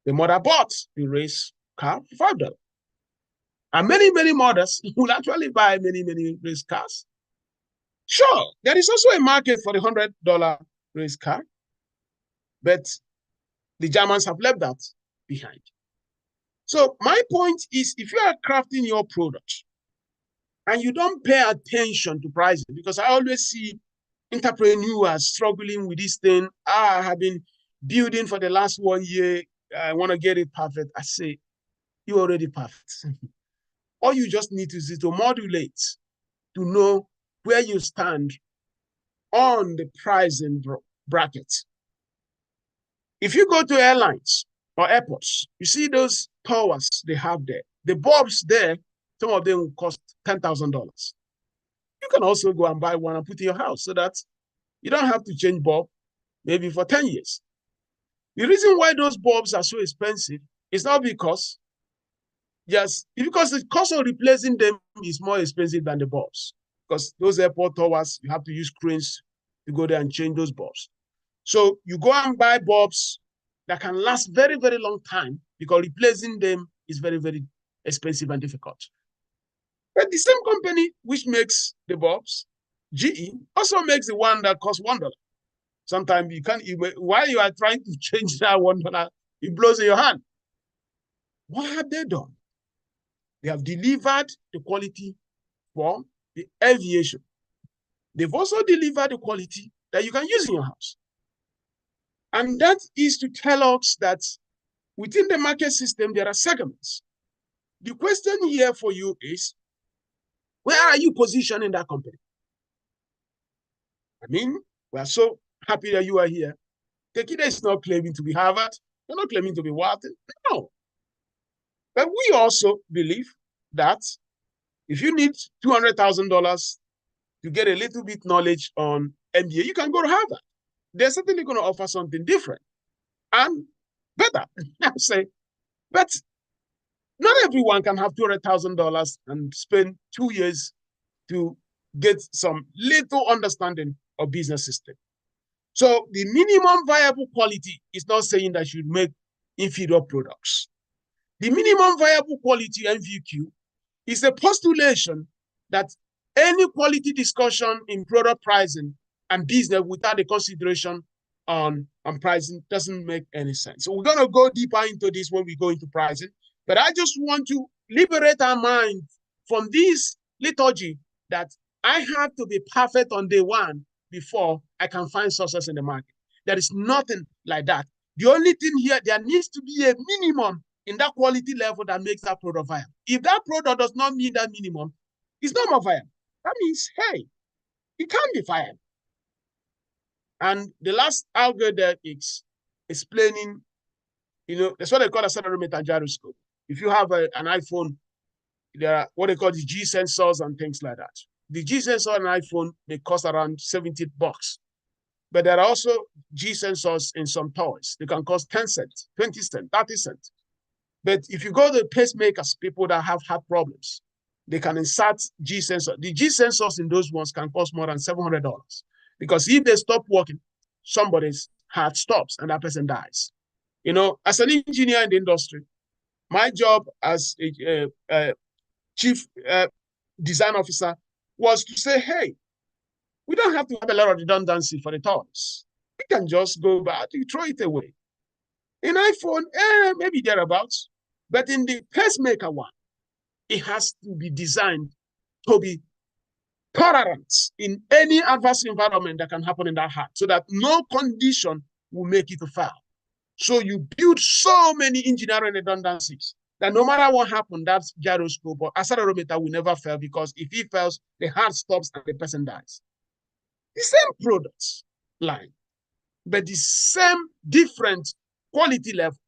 the mother bought the race car for $5. And many, many mothers will actually buy many, many race cars. Sure, there is also a market for the $100 race car, but the Germans have left that behind. So my point is, if you are crafting your product and you don't pay attention to pricing, because I always see entrepreneurs struggling with this thing. I have been building for the last 1 year. I want to get it perfect. I say, you're already perfect. All you just need to do is to modulate, to know where you stand on the pricing bracket. If you go to airlines or airports, you see those towers they have there. The bulbs there, some of them will cost $10,000. You can also go and buy one and put in your house so that you don't have to change bulb maybe for 10 years. The reason why those bulbs are so expensive is not because, because the cost of replacing them is more expensive than the bulbs. Because those airport towers, you have to use cranes to go there and change those bulbs. So you go and buy bulbs that can last very, very long time because replacing them is very, very expensive and difficult. But the same company which makes the bulbs, GE, also makes the one that costs $1. Sometimes you can't, while you are trying to change that $1, it blows in your hand. What have they done? They have delivered the quality for the aviation. They've also delivered the quality that you can use in your house. And that is to tell us that within the market system, there are segments. The question here for you is, where are you positioned in that company? I mean, we are so happy that you are here. Tekedia is not claiming to be Harvard. They're not claiming to be Wharton. No. But we also believe that if you need $200,000 to get a little bit knowledge on MBA, you can go to Harvard. They're certainly going to offer something different and better, I would say. But not everyone can have $200,000 and spend 2 years to get some little understanding of business system. So the minimum viable quality is not saying that you make inferior products. The minimum viable quality, MVQ, is a postulation that any quality discussion in product pricing and business without the consideration on pricing doesn't make any sense. So we're going to go deeper into this when we go into pricing. But I just want to liberate our mind from this liturgy that I have to be perfect on day one before I can find success in the market. There is nothing like that. The only thing here, there needs to be a minimum in that quality level that makes that product viable. If that product does not meet that minimum, it's not more viable. That means, hey, it can't be viable. And the last algorithm is explaining, that's what they call accelerometer gyroscope. If you have an iPhone, there are what they call the G sensors and things like that. The G sensor on an iPhone, they cost around $70. But there are also G sensors in some toys. They can cost 10 cents, 20 cents, 30 cents. But if you go to pacemakers, people that have heart problems, they can insert G sensor. The G sensors in those ones can cost more than $700 because if they stop working, somebody's heart stops and that person dies. As an engineer in the industry, my job as a chief design officer was to say, hey, we don't have to have a lot of redundancy for the toys. We can just go back, you throw it away. In iPhone, maybe thereabouts. But in the pacemaker one, it has to be designed to be tolerant in any adverse environment that can happen in that heart so that no condition will make it to fail. So you build so many engineering redundancies that no matter what happened, that gyroscope or accelerometer will never fail because if it fails, the heart stops and the person dies. The same products line, but the same different quality level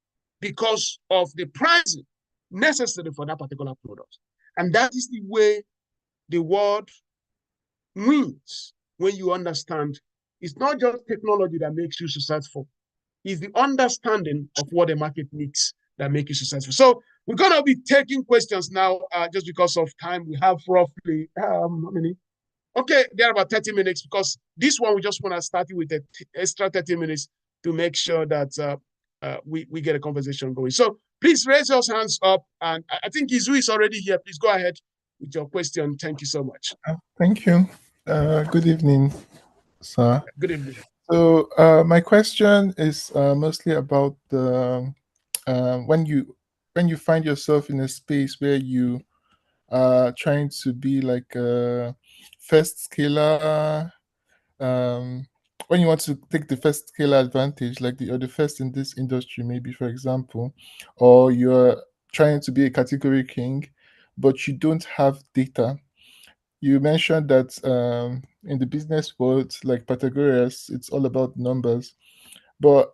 because of the pricing necessary for that particular product. And that is the way the world wins when you understand it's not just technology that makes you successful, it's the understanding of what the market needs that make you successful. So we're going to be taking questions now just because of time. We have roughly, how many? Okay, there are about 30 minutes because this one we just want to start with the extra 30 minutes to make sure that we get a conversation going. So please raise your hands up. And I think Izu is already here. Please go ahead with your question. Thank you so much. Thank you. Good evening, sir. Good evening. So my question is mostly about the when you find yourself in a space where you are trying to be like a first scaler, when you want to take the first scaler advantage, like you're the first in this industry, maybe for example, or you're trying to be a category king, but you don't have data. You mentioned that in the business world, like Pythagoras, it's all about numbers. But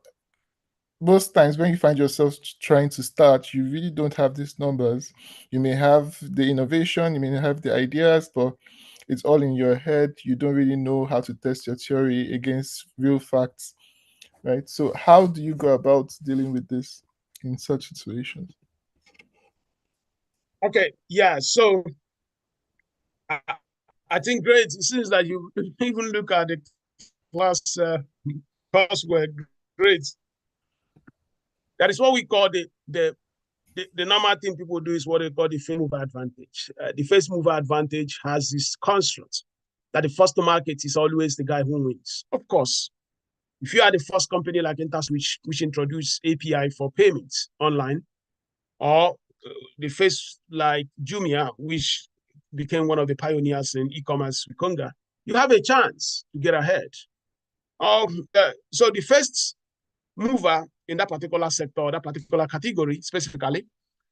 most times when you find yourself trying to start, you really don't have these numbers. You may have the innovation, you may have the ideas, but it's all in your head. You don't really know how to test your theory against real facts, right? So how do you go about dealing with this in such situations? Okay, yeah, so I think great. It seems that you even look at the coursework. Great. That is what we call the normal thing people do is what they call the first mover advantage. The first mover advantage has this construct that the first to market is always the guy who wins. Of course, if you are the first company like InterSwitch, which introduced API for payments online, or the first like Jumia, which became one of the pioneers in e-commerce with Konga, you have a chance to get ahead. So the first mover in that particular sector, that particular category specifically,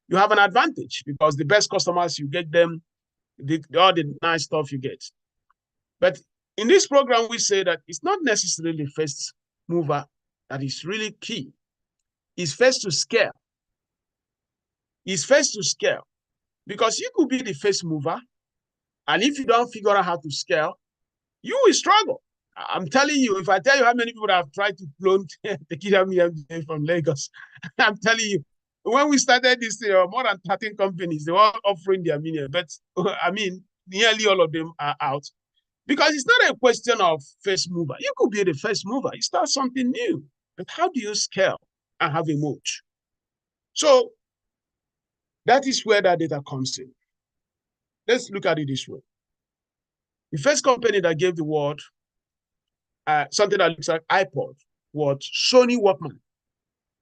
you have an advantage because the best customers, you get them, all the nice stuff you get. But in this program, we say that it's not necessarily first mover that is really key. It's first to scale. It's first to scale because you could be the first mover, and if you don't figure out how to scale, you will struggle. I'm telling you, if I tell you how many people have tried to clone Tekedia Mini-MBA from Lagos, I'm telling you, when we started this year, more than 13 companies, they were offering their mini, but I mean, nearly all of them are out. Because it's not a question of first mover. You could be the first mover. You start something new. But how do you scale and have a moat? So that is where that data comes in. Let's look at it this way. The first company that gave the world something that looks like iPod was Sony Walkman.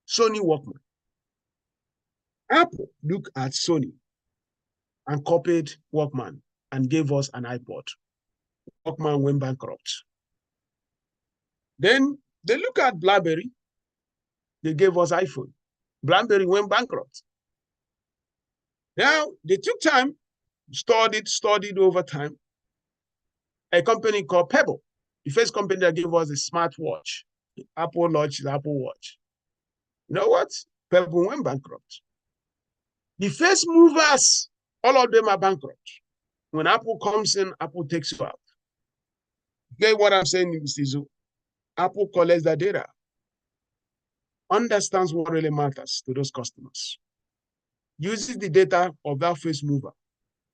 Sony Walkman. Apple looked at Sony and copied Walkman and gave us an iPod. Walkman went bankrupt. Then they look at BlackBerry They gave us iPhone. BlackBerry went bankrupt. Now, they took time, studied over time. A company called Pebble, the first company that gave us a smartwatch. Apple launched the Apple Watch. You know what? Pebble went bankrupt. The first movers, all of them are bankrupt. When Apple comes in, Apple takes you out. Get what I'm saying, Mr. Zu? Apple collects that data, understands what really matters to those customers, uses the data of that first mover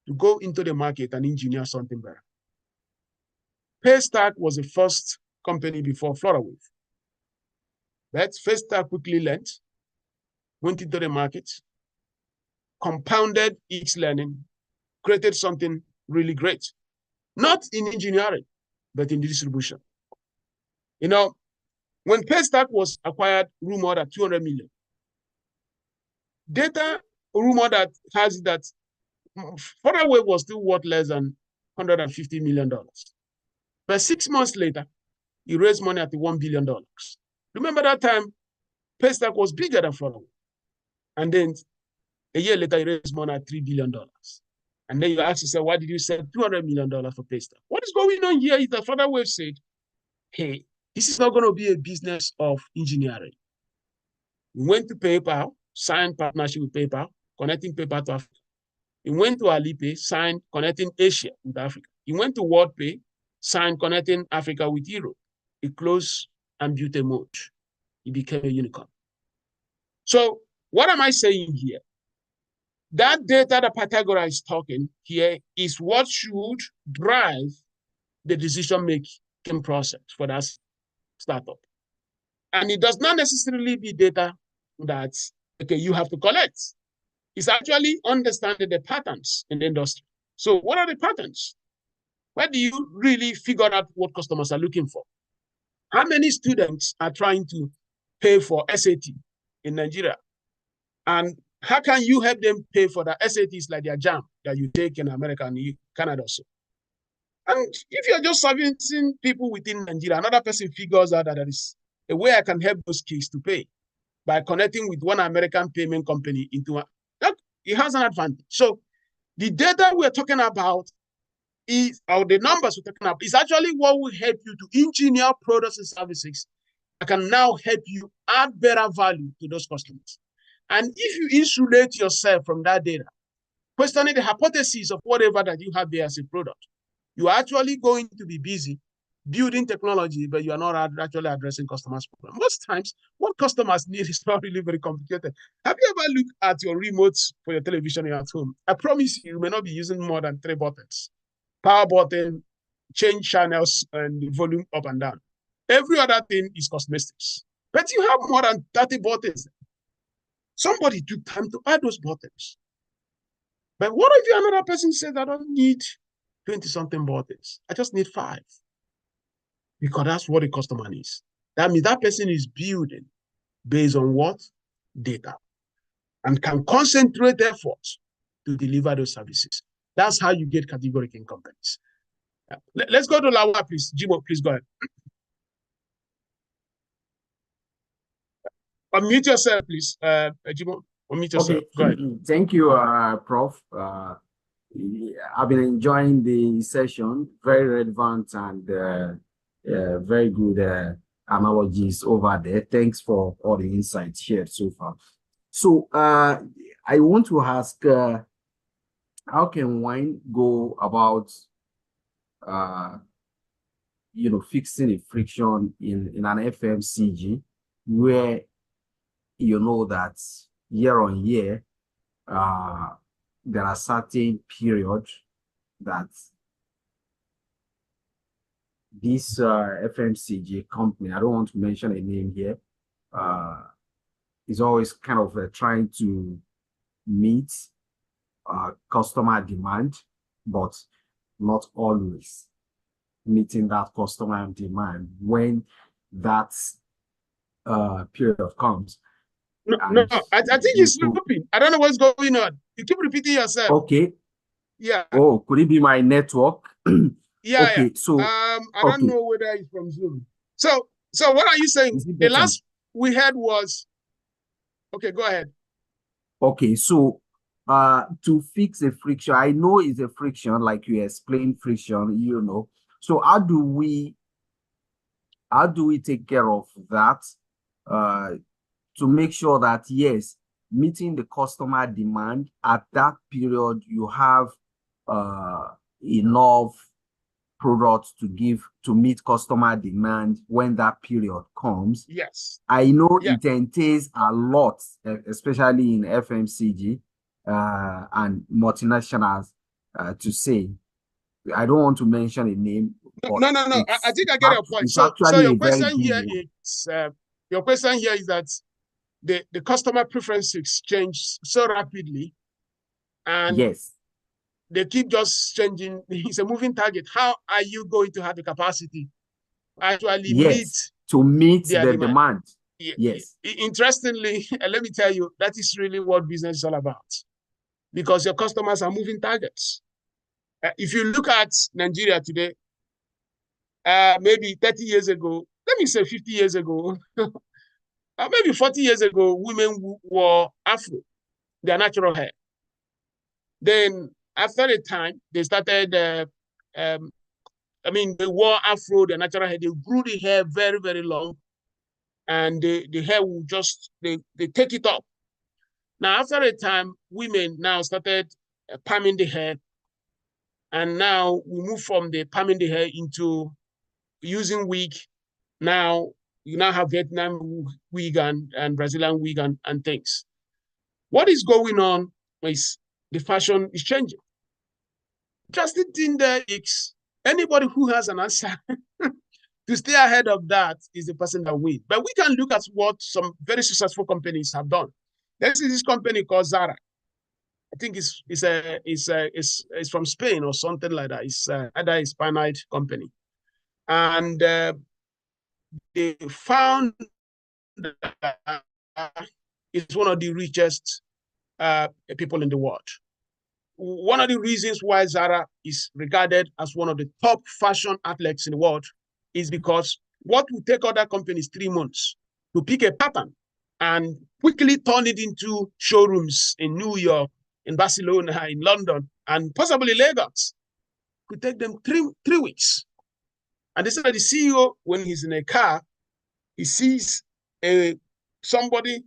to go into the market and engineer something better. Paystack was the first company before FlutterWave. That Paystack quickly learned, went into the market, compounded its learning, created something really great. Not in engineering, but in distribution. You know, when Paystack was acquired, rumored at 200 million. Data rumor that has that FlutterWave was still worth less than $150 million. But 6 months later, he raised money at $1 billion. Remember that time, Paystack was bigger than FlutterWave. And then a year later, he raised money at $3 billion. And then you ask yourself, why did you sell $200 million for Paystack? What is going on here is that FlutterWave said, hey, this is not going to be a business of engineering. We went to PayPal, signed partnership with PayPal, connecting PayPal to Africa. He went to Alipay, signed connecting Asia with Africa. He went to WorldPay, signed connecting Africa with Europe. He closed and built a moat. He became a unicorn. So what am I saying here? That data that Pythagoras is talking here is what should drive the decision-making process for that startup. And it does not necessarily be data that, okay, you have to collect. It's actually understanding the patterns in the industry. So what are the patterns? Where do you really figure out what customers are looking for? How many students are trying to pay for SAT in Nigeria? And how can you help them pay for the SATs like their JAM that you take in America and Canada also? And if you're just servicing people within Nigeria, another person figures out that there is a way I can help those kids to pay by connecting with one American payment company into it has an advantage. So the data we're talking about is, or the numbers we're talking about, is actually what will help you to engineer products and services that can now help you add better value to those customers. And if you insulate yourself from that data, questioning the hypothesis of whatever that you have there as a product, you are actually going to be busy building technology, but you are not actually addressing customers' problems. Most times, what customers need is not really very complicated. Have you ever looked at your remotes for your television at home? I promise you, you may not be using more than 3 buttons. Power button, change channels, and the volume up and down. Every other thing is cosmetics. But you have more than 30 buttons. Somebody took time to add those buttons. But what if another person says, I don't need 20-something buttons. I just need 5. Because that's what the customer needs. That means that person is building based on what? Data. And can concentrate efforts to deliver those services. That's how you get category in companies. Let's go to Lawa, please. Jimo, please go ahead. Unmute yourself, please. Jimo, unmute yourself. Okay. Go ahead. Thank you, Prof. I've been enjoying the session. Very relevant and very good analogies over there. Thanks for all the insights shared so far. So I want to ask, how can one go about fixing a friction in an FMCG where you know that year on year there are certain periods that this FMCG company, I don't want to mention a name here, is always kind of trying to meet customer demand, but not always meeting that customer demand when that period comes. No, I think you're looping. I don't know what's going on. You keep repeating yourself. Okay. Yeah. Oh, could it be my network? Yeah. Okay. Yeah. So I don't know whether it's from Zoom. So what are you saying? The last we had was Okay, go ahead. Okay, so to fix a friction, I know it's a friction, like you explained friction, you know. So how do we take care of that to make sure that, yes, meeting the customer demand at that period, you have enough products to give to meet customer demand when that period comes? Yes. I know Yeah. it entails a lot, especially in FMCG and multinationals, to say. I don't want to mention a name, but No. I think I get your point. it's So actually your a very question big here one. is that the customer preferences change so rapidly, and Yes, they keep just changing. It's a moving target. How are you going to have the capacity to actually meet yes, to meet their the demand? demand. Yes. Interestingly, let me tell you, that is really what business is all about, because your customers are moving targets. If you look at Nigeria today, maybe 30 years ago, let me say 50 years ago, maybe 40 years ago, women wore afro, their natural hair. Then after a time, they started, they wore afro, their natural hair. They grew the hair very, very long, and the hair will just, they take it up. Now, after a time, women now started palming the hair, and now we move from the palming the hair into using wig. Now, you now have Vietnam wig and Brazilian wig and things. What is going on is the fashion is changing. Just the thing there is, anybody who has an answer to stay ahead of that is the person that wins. But we can look at what some very successful companies have done. There's this company called Zara. I think it's from Spain or something like that. It's either a Spanish company, and they found that it's one of the richest people in the world. One of the reasons why Zara is regarded as one of the top fashion outlets in the world is because what will take other companies 3 months to pick a pattern and quickly turn it into showrooms in New York, in Barcelona, in London, and possibly Lagos, could take them three weeks. And they said that the CEO, when he's in a car, he sees somebody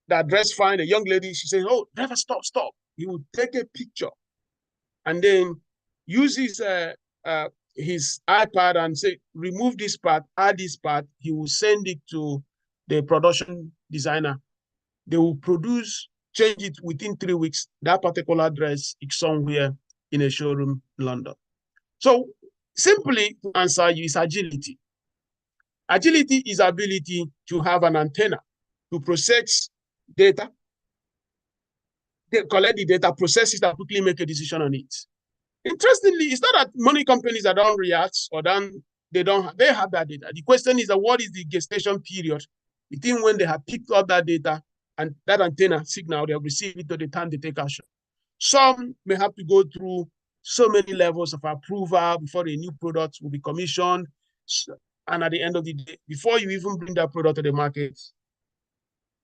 that dressed fine, a young lady. She says, "Oh, driver, stop." He would take a picture and then use his iPad and say, remove this part, add this part. He will send it to the production designer. They will produce, change it within 3 weeks. That particular dress is somewhere in a showroom in London. So simply to answer you is agility. Agility is ability to have an antenna to process data, collect the data, process it, and quickly make a decision on it. Interestingly, it's not that money companies that don't react or they have that data. The question is that what is the gestation period between when they have picked up that data and that antenna signal, they'll receive it to the time they take action. Some may have to go through so many levels of approval before a new product will be commissioned. And at the end of the day, before you even bring that product to the market,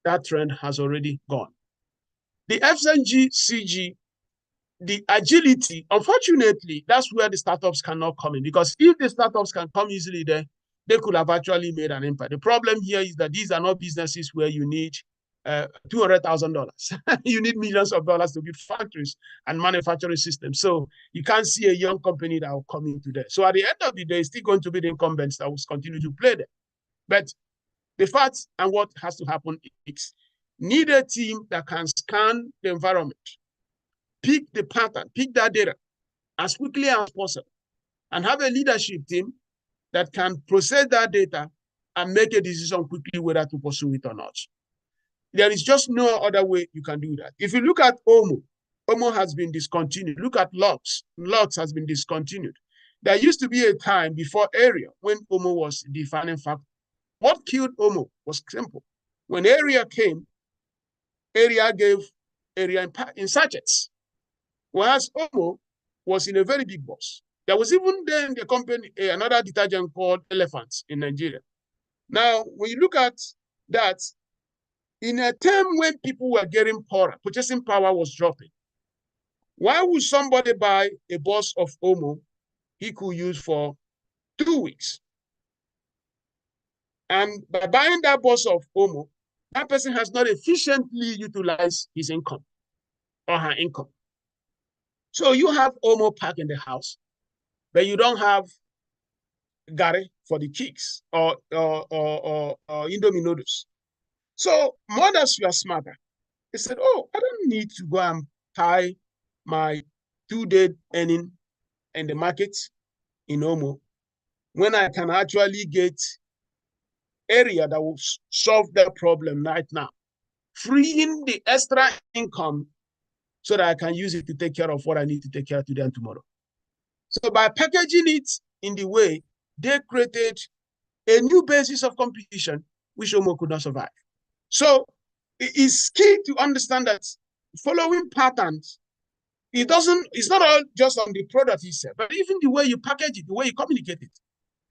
that trend has already gone. The FMCG, the agility, unfortunately, that's where the startups cannot come in, because if the startups can come easily there, they could have actually made an impact. The problem here is that these are not businesses where you need $200,000. You need millions of dollars to build factories and manufacturing systems. So you can't see a young company that will come into there. So at the end of the day, it's still going to be the incumbents that will continue to play there. But the fact and what has to happen is need a team that can scan the environment, pick the pattern, pick that data as quickly as possible, and have a leadership team that can process that data and make a decision quickly whether to pursue it or not. There is just no other way you can do that. If you look at Omo has been discontinued. Look at Lux. Lux has been discontinued. There used to be a time before Area when Omo was the defining factor. What killed Omo was simple. When Area came, Area gave Area in sachets, whereas Omo was in a very big box. There was even then a company, another detergent called Elephant in Nigeria. Now, when you look at that, In a time when people were getting poorer, purchasing power was dropping, why would somebody buy a box of Omo he could use for 2 weeks? And by buying that box of Omo, that person has not efficiently utilized his income or her income. So you have Omo pack in the house, but you don't have Gary for the chicks or Indomie noodles. So mothers were smarter. They said, oh, I don't need to go and tie my 2-day earning in the market in Omo when I can actually get area that will solve that problem right now, freeing the extra income so that I can use it to take care of what I need to take care of today and tomorrow. So by packaging it in the way, they created a new basis of competition which Omo could not survive. So it's key to understand that following patterns, it's not all just on the product itself, but even the way you package it, the way you communicate it.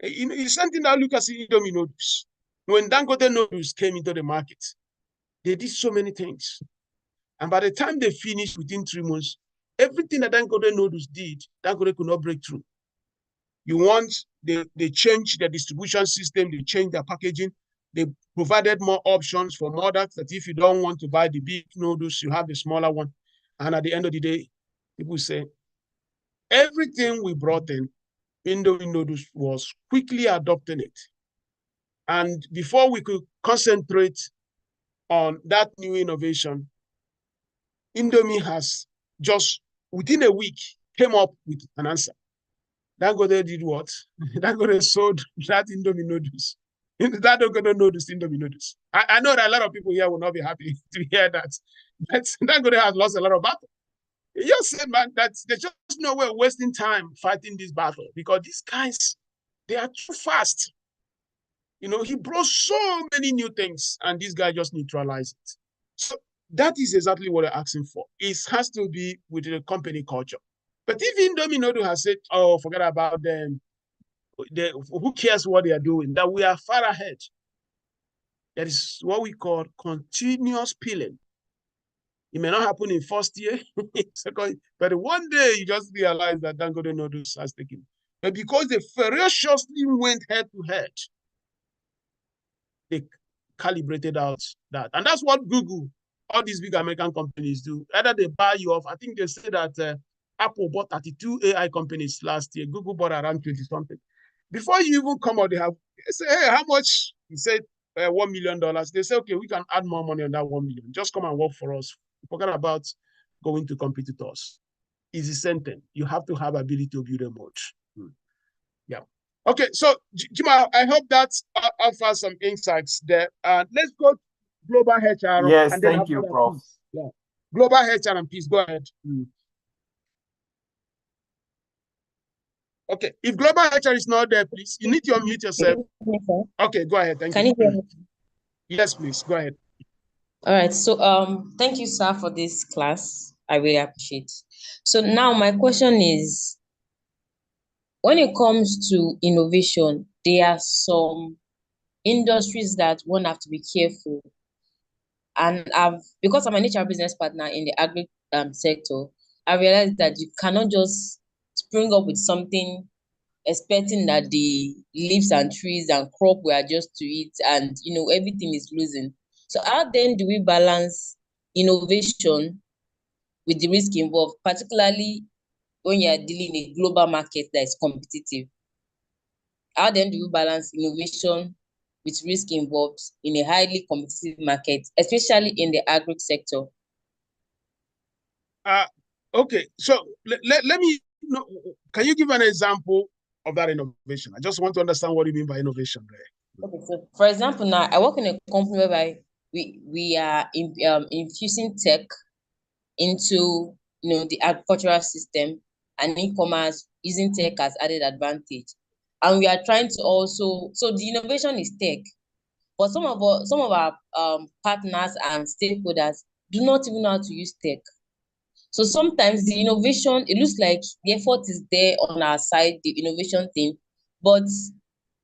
It's something that look at Indomie noodles. When Dangote noodles came into the market, they did so many things. And by the time they finished within 3 months, everything that Dangote noodles did, Dangote could not break through. They changed their distribution system, they changed their packaging, they provided more options for mothers that if you don't want to buy the big noodles, you have the smaller one. And at the end of the day, people say, everything we brought in, Indomie noodles was quickly adopting it. And before we could concentrate on that new innovation, Indomie has just within a week came up with an answer. Dangote did what? Dangote sold that Indomie noodles. That Dangote noodles, Indomie noodles. I know that a lot of people here will not be happy to hear that. But Dangote has lost a lot of battle. He just said, man, that there's just no way wasting time fighting this battle because these guys, they are too fast. He brought so many new things and this guy just neutralized it. So that is exactly what they're asking for. It has to be with the company culture. But if Indomie Noodle has said, oh, forget about them, who cares what they are doing, that we are far ahead. That is what we call continuous peeling. It may not happen in first year, second, but one day you just realize that Dangote Noodles has taken. But because they ferociously went head to head, they calibrated out that. And that's what Google, all these big American companies do. Either they buy you off. I think they say that Apple bought 32 AI companies last year. Google bought around 20 something. Before you even come out, they say, hey, how much? He said $1 million. They say, okay, we can add more money on that 1 million. Just come and work for us. Forget about going to competitors. It's the same thing. You have to have ability to build a moat. Yeah. Okay, so Jima, I hope that offers some insights there. Let's go to global HR. Yes, and then thank you, Prof. Yeah. Global HR and peace. Go ahead. Okay, if global HR is not there, please, you need to unmute yourself. Okay, go ahead. Thank you. Can you hear me? Yes, please. Go ahead. All right. So thank you, sir, for this class. I really appreciate. So now my question is, when it comes to innovation, there are some industries that one have to be careful. And because I'm an HR business partner in the agri sector, I realized that you cannot just spring up with something expecting that the leaves and trees and crop will adjust to it and everything is losing. So how then do we balance innovation with the risk involved, particularly when you are dealing in a global market that is competitive? How then do you balance innovation with risk involved in a highly competitive market, especially in the agri sector? Okay, so let me know, can you give an example of that innovation? I just want to understand what you mean by innovation there. Okay, so for example, now I work in a company whereby we are infusing tech into the agricultural system and e-commerce using tech as added advantage. And we are trying to also, so the innovation is tech, but some of our partners and stakeholders do not even know how to use tech. So sometimes the innovation, it looks like the effort is there on our side, the innovation team, but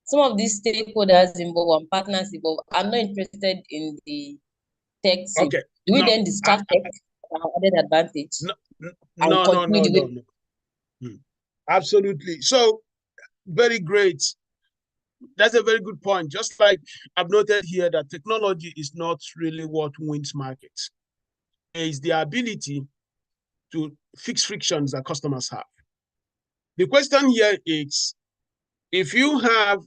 some of these stakeholders involved and partners involved are not interested in the tech sake. Okay. Do we No, then discuss tech added advantage? No. Absolutely. So, very great. That's a very good point. Just like I've noted here that technology is not really what wins markets. It's the ability to fix frictions that customers have. The question here is, if you have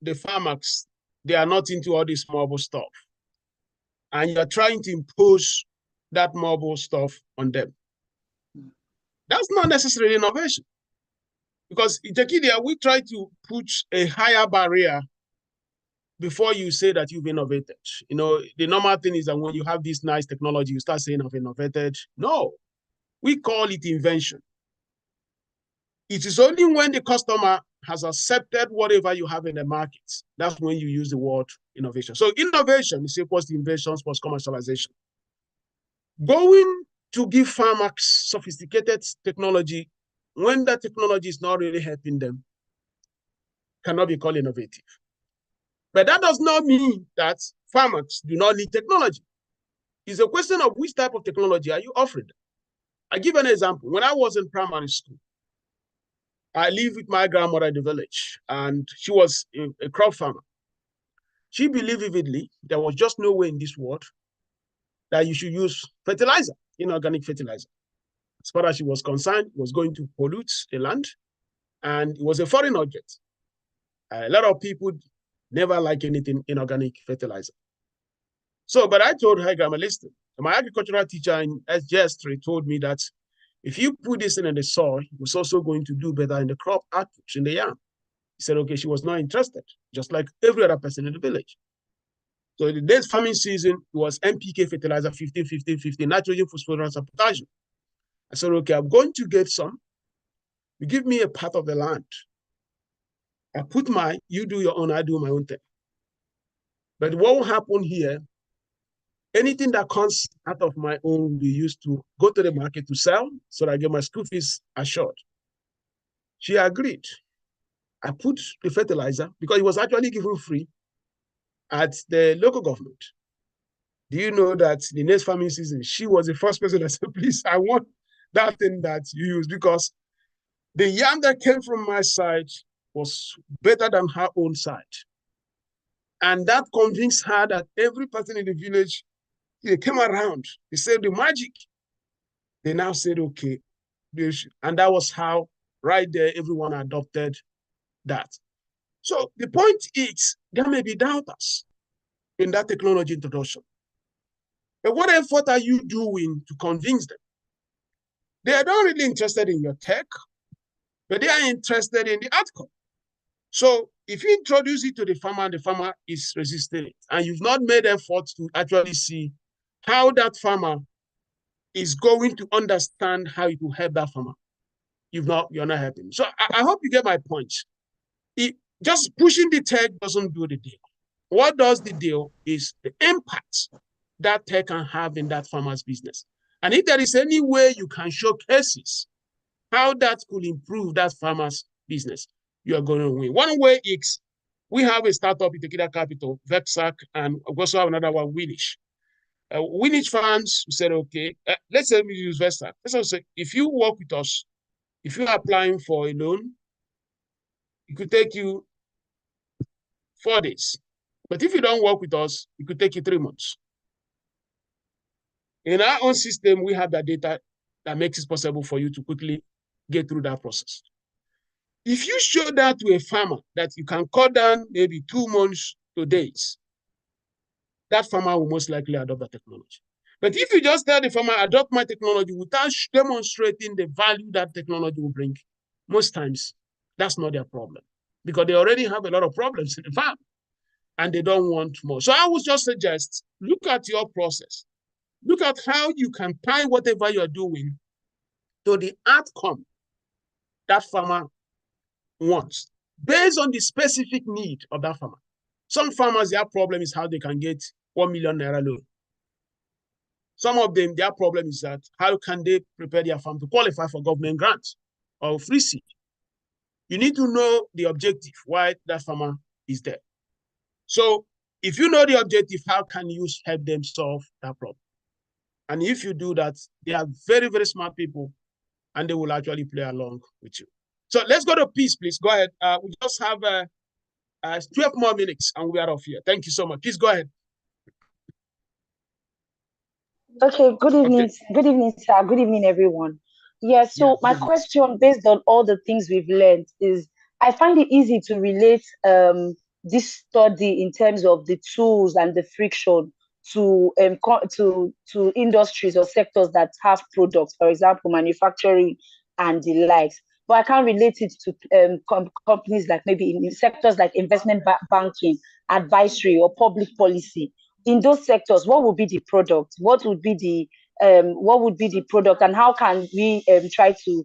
the farmers, they are not into all this mobile stuff, and you're trying to impose that mobile stuff on them, that's not necessarily innovation. Because in Tekedia, we try to put a higher barrier before you say that you've innovated. You know, the normal thing is that when you have this nice technology, you start saying I've innovated. No, we call it invention. It is only when the customer has accepted whatever you have in the market, that's when you use the word innovation. So innovation is equals to invention plus commercialization. Going to give farmers sophisticated technology when that technology is not really helping them cannot be called innovative. But that does not mean that farmers do not need technology. It's a question of which type of technology are you offering them. I give an example. When I was in primary school, I lived with my grandmother in the village, and she was a crop farmer. She believed vividly there was just no way in this world that you should use fertilizer, inorganic fertilizer. As far as she was concerned, it was going to pollute the land, and it was a foreign object. A lot of people never like anything inorganic fertilizer. So, but I told her, Grandma, listen, my agricultural teacher in SJS3 told me that if you put this in the soil, it's also going to do better in the crop output in the yam. He said, okay, she was not interested, just like every other person in the village. So in the next farming season, it was NPK fertilizer, 15, 15, 15, nitrogen, phosphorus, and potassium. I said, okay, I'm going to get some. You give me a part of the land. I put you do your own, I do my own thing. But what will happen here, anything that comes out of my own will be used to go to the market to sell so that I get my school fees assured. She agreed. I put the fertilizer because it was actually given free at the local government. Do you know that the next farming season, she was the first person that said, please, I want that thing that you use, because the yam that came from my side was better than her own side. And that convinced her that every person in the village, they came around. They said the magic. They now said, okay. And that was how, right there, everyone adopted that. So the point is, there may be doubters in that technology introduction. But what effort are you doing to convince them? They are not really interested in your tech, but they are interested in the outcome. So if you introduce it to the farmer and the farmer is resisting it, and you've not made efforts to actually see how that farmer is going to understand how it will help that farmer, you're not helping. So I hope you get my point. Just pushing the tech doesn't do the deal. What does the deal is the impact that tech can have in that farmer's business. And if there is any way you can showcases how that could improve that farmer's business, you are going to win. One way is we have a startup in Tekedia Capital, Vexac, and we also have another one, Winich. Winich fans said, okay, let's say we use Vexac. Let's say, if you work with us, if you're applying for a loan, it could take you 4 days. But if you don't work with us, it could take you 3 months. In our own system, we have that data that makes it possible for you to quickly get through that process. If you show that to a farmer that you can cut down maybe 2 months to days, that farmer will most likely adopt the technology. But if you just tell the farmer, adopt my technology without demonstrating the value that technology will bring, most times that's not their problem, because they already have a lot of problems in the farm and they don't want more. So I would just suggest, look at your process. Look at how you can tie whatever you're doing to the outcome that farmer wants, based on the specific need of that farmer. Some farmers, their problem is how they can get 1 million naira loan. Some of them, their problem is that how can they prepare their farm to qualify for government grants or free seed. You need to know the objective, why that farmer is there. So if you know the objective, how can you help them solve that problem? And if you do that, they are very, very smart people, and they will actually play along with you. So let's go to peace, please. Go ahead. We just have 12 more minutes, and we are off here. Thank you so much. Please go ahead. Okay, good evening. Okay. Good evening, sir. Good evening, everyone. Yeah, so my question, based on all the things we've learned, is I find it easy to relate this study in terms of the tools and the friction to industries or sectors that have products, for example, manufacturing and the likes. But I can't relate it to companies like maybe in sectors like investment banking, advisory, or public policy. In those sectors, what would be the product? What would be the product, and how can we try to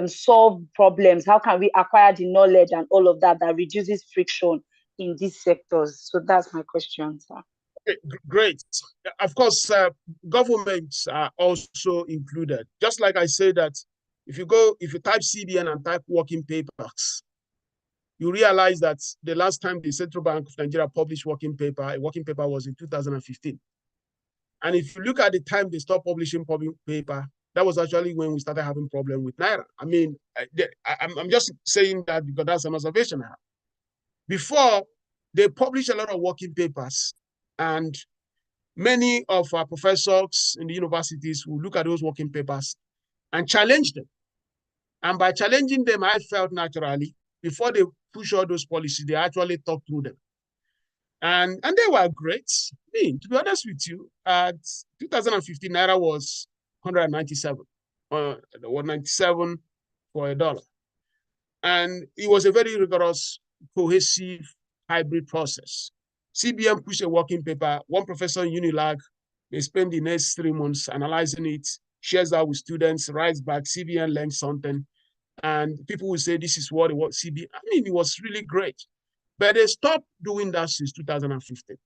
solve problems? How can we acquire the knowledge and all of that reduces friction in these sectors? So that's my question, sir. Okay, great. Of course, governments are also included. Just like I say that if you type CBN and type working papers, you realize that the last time the Central Bank of Nigeria published a working paper was in 2015. And if you look at the time they stopped publishing public paper, that was actually when we started having problem with Naira. I mean, I'm just saying that because that's an observation I have. Before, they published a lot of working papers, and many of our professors in the universities will look at those working papers and challenge them. And by challenging them, I felt naturally, before they push all those policies, they actually talk through them. And they were great. I mean, to be honest with you, 2015 Naira was 197, 197 for $1. And it was a very rigorous, cohesive, hybrid process. CBN pushed a working paper. One professor in Unilag, they spend the next 3 months analyzing it, shares that with students, writes back, CBN learns something. And people will say, this is what CBN, I mean, it was really great. But they stopped doing that since 2015.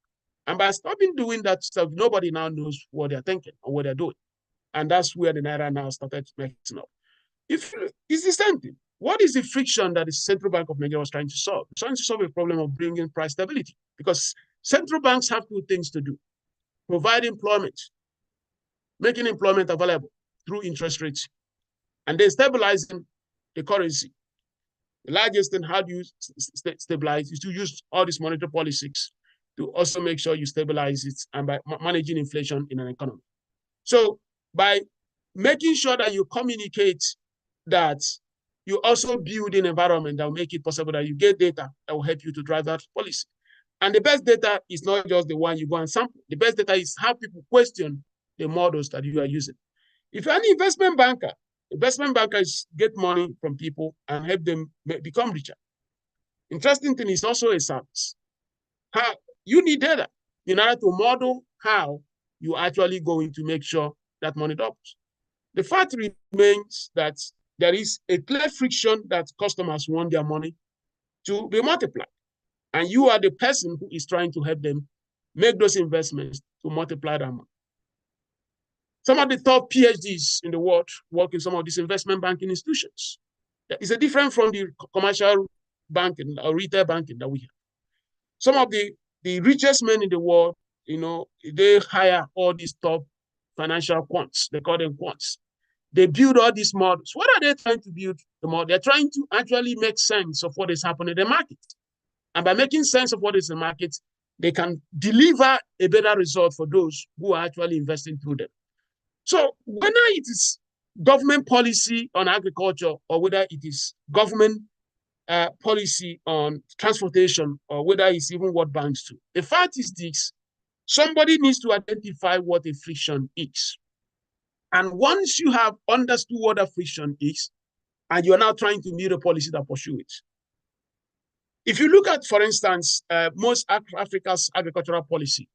And by stopping doing that stuff, nobody now knows what they're thinking or what they're doing. And that's where the Naira now started messing up. It's the same thing. What is the friction that the Central Bank of Nigeria was trying to solve? It's trying to solve a problem of bringing price stability, because central banks have 2 things to do: provide employment, making employment available through interest rates, and then stabilizing the currency. The largest thing, how do you stabilize, is to use all these monetary policies to also make sure you stabilize it, and by managing inflation in an economy. So by making sure that you communicate, that you also build an environment that will make it possible that you get data that will help you to drive that policy. And the best data is not just the one you go and sample. The best data is how people question the models that you are using. If you're an investment bankers get money from people and help them become richer. Interesting thing is also a service. How you need data in order to model how you actually going to make sure that money doubles. The fact remains that there is a clear friction that customers want their money to be multiplied. And you are the person who is trying to help them make those investments to multiply that money. Some of the top PhDs in the world work in some of these investment banking institutions. It's a different from the commercial banking or retail banking that we have. Some of the richest men in the world, they hire all these top financial quants. They call them quants. They build all these models. What are they trying to build? The model? They're trying to actually make sense of what is happening in the market. And by making sense of what is in the market, they can deliver a better result for those who are actually investing through them. So whether it is government policy on agriculture, or whether it is government policy on transportation, or whether it's even what banks do, the fact is this: somebody needs to identify what a friction is. And once you have understood what a friction is, and you're now trying to build a policy that pursues it. If you look at, for instance, most Africa's agricultural policy,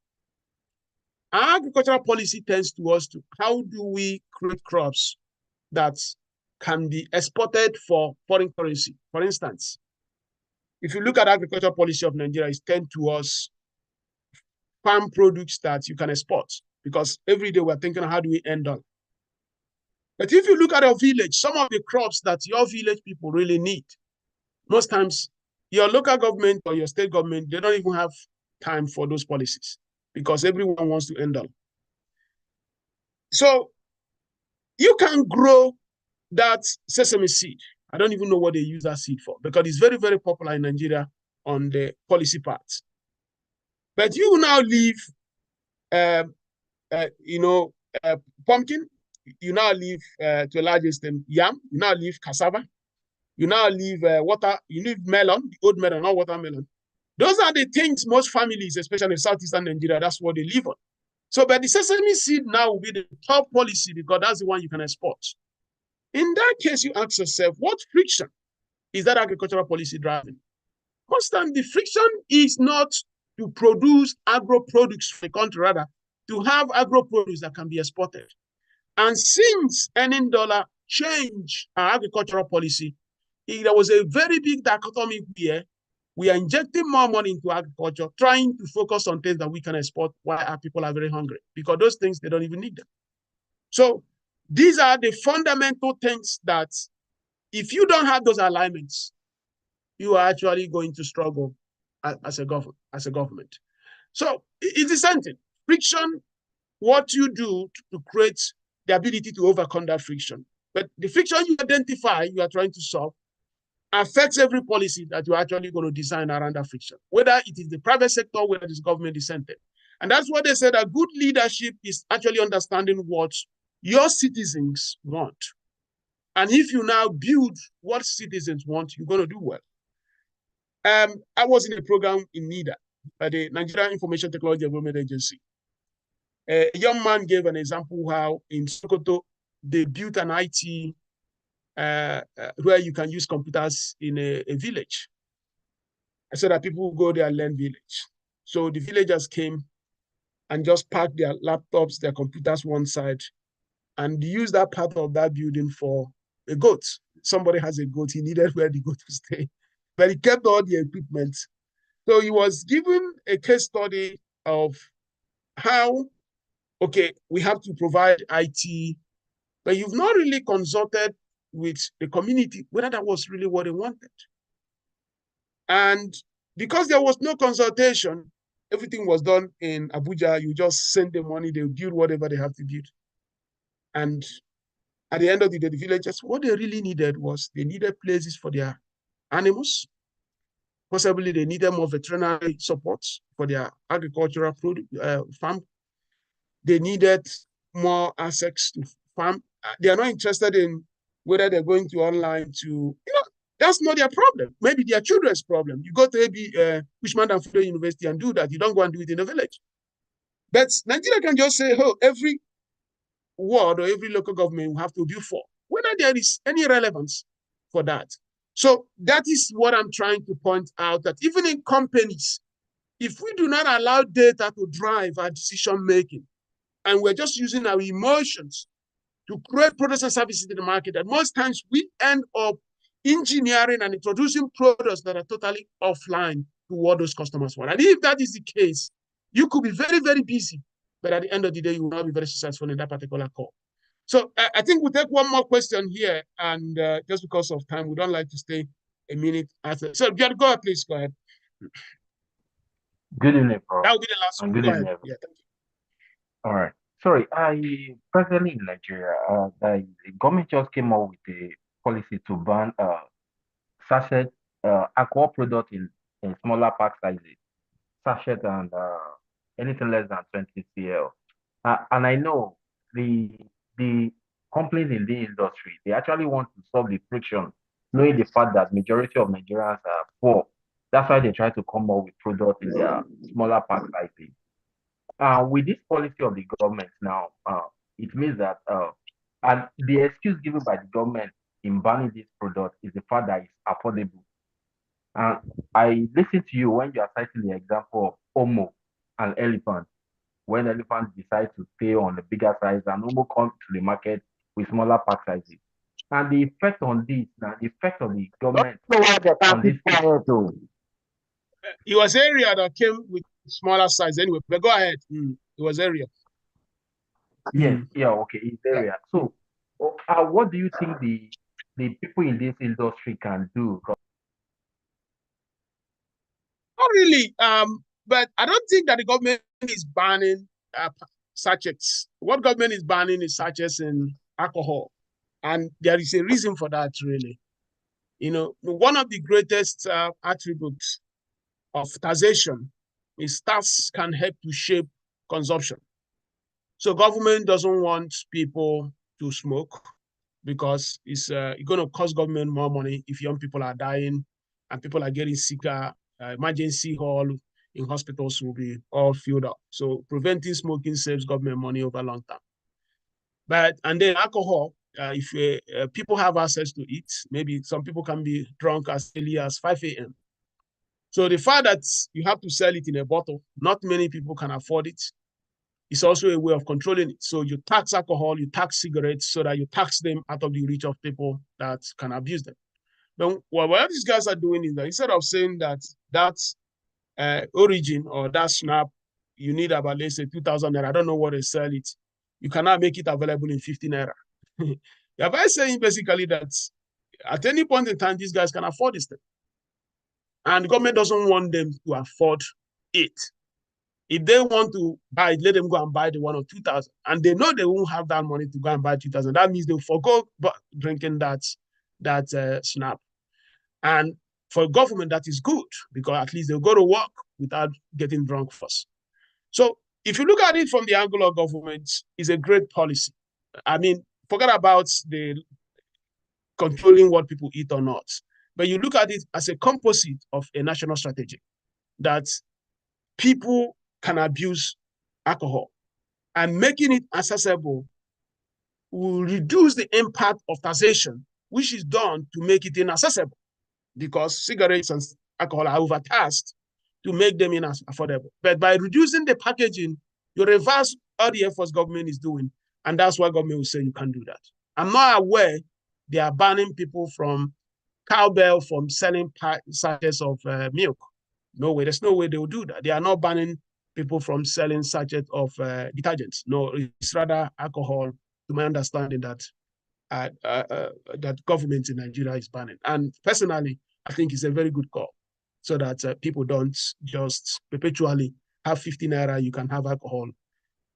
our agricultural policy tends towards to how do we create crops that can be exported for foreign currency. For instance, if you look at agricultural policy of Nigeria, it tends towards farm products that you can export, because every day we're thinking, how do we end up? But if you look at your village, some of the crops that your village people really need, most times your local government or your state government, they don't even have time for those policies because everyone wants to endure. So you can grow that sesame seed. I don't even know what they use that seed for because it's very, very popular in Nigeria on the policy part. But you now leave, pumpkin. You now leave, to a large extent, yam. You now leave cassava. You now leave water. You leave melon, old melon, not watermelon. Those are the things most families, especially in southeastern Nigeria, that's what they live on. So, but the sesame seed now will be the top policy because that's the one you can export. In that case, you ask yourself, what friction is that agricultural policy driving? Most times, the friction is not to produce agro products for the country, rather to have agro produce that can be exported. And since earning dollar changed our agricultural policy, there was a very big dichotomy here. We are injecting more money into agriculture, trying to focus on things that we can export while our people are very hungry, because those things, they don't even need them. So these are the fundamental things that if you don't have those alignments, you are actually going to struggle as a government. So it is something. Friction, what you do to create the ability to overcome that friction. But the friction you identify, you are trying to solve, affects every policy that you're actually going to design around that friction, whether it is the private sector, whether it is government dissented. And that's what they said, that good leadership is actually understanding what your citizens want. And if you now build what citizens want, you're going to do well. I was in a program in NIDA, the Nigerian Information Technology Development Agency. A young man gave an example how in Sokoto, they built an IT where you can use computers in a village, so that people go there and learn village. So the villagers came and just parked their laptops, their computers one side, and used that part of that building for a goat. Somebody has a goat, he needed where the goat to stay, but he kept all the equipment. So he was given a case study of how, okay, we have to provide IT, but you've not really consulted with the community whether that was really what they wanted. And because there was no consultation, everything was done in Abuja. You just send the money, they build whatever they have to build. And at the end of the day, the villagers, what they really needed was they needed places for their animals. Possibly they needed more veterinary support for their agricultural farm. They needed more access to farm. They are not interested in whether they're going to online to, that's not their problem. Maybe their children's problem. You go to maybe Wishman and Fudo University and do that. You don't go and do it in a village. But Nigeria can just say, oh, every ward or every local government will have to build for, whether there is any relevance for that. So that is what I'm trying to point out, that even in companies, if we do not allow data to drive our decision making, and we're just using our emotions to create products and services in the market, that most times we end up engineering and introducing products that are totally offline to what those customers want. And if that is the case, you could be very, very busy, but at the end of the day, you will not be very successful in that particular call. So I think we'll take one more question here, and just because of time, we don't like to stay a minute after. So, go ahead, please, go ahead. Good evening, Prof. That will be the last one. Good Go evening, ahead. Yeah, thank you. All right. Sorry, presently in Nigeria, the government just came out with a policy to ban sachet alcohol product in smaller pack sizes, sachet and anything less than 20 cl. And I know the companies in the industry, they actually want to solve the friction, knowing the fact that majority of Nigerians are poor. That's why they try to come up with products in their smaller pack sizes. With this policy of the government now, it means that and the excuse given by the government in banning this product is the fact that it's affordable. And I listened to you when you are citing the example of Omo and elephant. When elephants decide to stay on the bigger size and Omo come to the market with smaller pack sizes. And the effect on this, now the effect of the government on this. It was area that came with smaller size anyway, but go ahead. It was area. Yes, yeah, okay, it's area. So, what do you think the people in this industry can do? Not really. But I don't think that the government is banning sachets. What government is banning is sachets in alcohol. And there is a reason for that, really. You know, one of the greatest attributes of taxation is tax can help to shape consumption. So government doesn't want people to smoke because it's going to cost government more money if young people are dying and people are getting sicker. Emergency hall in hospitals will be all filled up. So preventing smoking saves government money over long term. And then alcohol, if people have access to it, maybe some people can be drunk as early as 5 a.m. So the fact that you have to sell it in a bottle, not many people can afford it. It's also a way of controlling it. So you tax alcohol, you tax cigarettes, so that you tax them out of the reach of people that can abuse them. Then what these guys are doing is that instead of saying that origin or that snap, you need about, let's say, 2,000 naira, I don't know what they sell it, you cannot make it available in 50 naira. They're by saying basically that at any point in time, these guys can afford this thing. And the government doesn't want them to afford it. If they want to buy it, let them go and buy the 1 or 2,000. And they know they won't have that money to go and buy 2,000. That means they'll forgo drinking that snap. And for government, that is good because at least they'll go to work without getting drunk first. So if you look at it from the angle of government, it's a great policy. I mean, forget about the controlling what people eat or not. But you look at it as a composite of a national strategy that people can abuse alcohol, and making it accessible will reduce the impact of taxation, which is done to make it inaccessible because cigarettes and alcohol are overtaxed to make them affordable. But by reducing the packaging, you reverse all the efforts government is doing, and that's why government will say you can't do that. I'm not aware they are banning people from cowbell from selling sachets of milk. No way, there's no way they will do that. They are not banning people from selling sachets of detergents. No, it's rather alcohol, to my understanding, that that government in Nigeria is banning. And personally, I think it's a very good call so that people don't just perpetually have 50 naira, you can have alcohol.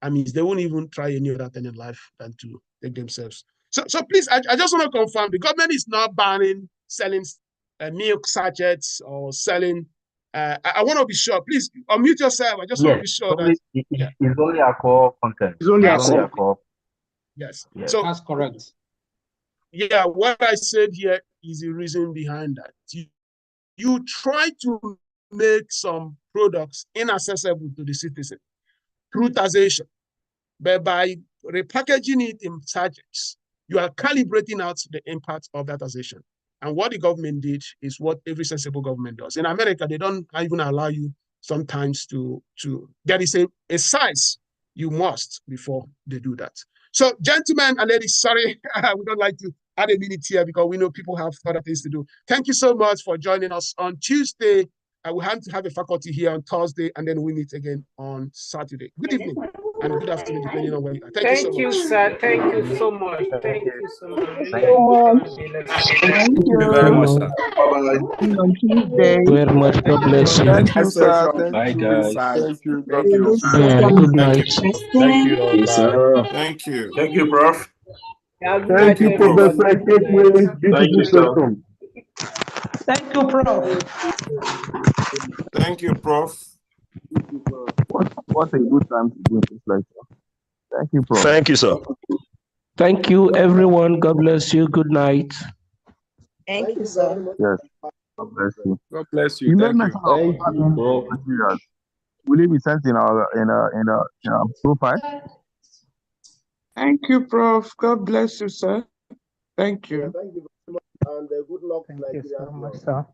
I mean, they won't even try any other thing in life than to take themselves. So please, I just want to confirm, the government is not banning selling milk sachets or selling. I want to be sure. Please unmute yourself. I just want to be sure that it's only alcohol content. It's only alcohol. Yes. Yes. So That's correct. Yeah, what I said here is the reason behind that. You try to make some products inaccessible to the citizen through taxation, but by repackaging it in sachets, you are calibrating out the impact of that taxation. And what the government did is what every sensible government does. In America, they don't even allow you sometimes to there is a size you must before they do that. So, gentlemen and ladies, sorry, we don't like to add a minute here because we know people have other things to do. Thank you so much for joining us on Tuesday. We have to have a faculty here on Thursday, and then we meet again on Saturday. Good evening and good afternoon, depending on where you are. Thank you so much. Sir. Thank you so much. Thank you so much. Thank you. Thank you very much, sir. See you on Tuesday. Very much. God bless you. Thank you, sir. Thank Bye, you. guys. Thank you. God This bless you. session Good is night. Thank you all. Yes, Bye. sir. Thank you. Thank you, Prof. Good Thank night, you, everyone. Professor Ekekwe. Thank you, sir. Thank you, Prof. Thank you, Prof. What a good time to do this lecture. Thank you, Prof. Thank you, sir. Thank you, everyone. God bless you. Good night. Thank you, sir. Yes. God bless you. God bless you. You made Thank mention you. of Thank you, Prof. materials. Will it be sent in our profile? Thank you, Prof. God bless you, sir. Thank you. Thank you very much, and good luck. Thank you so much, sir.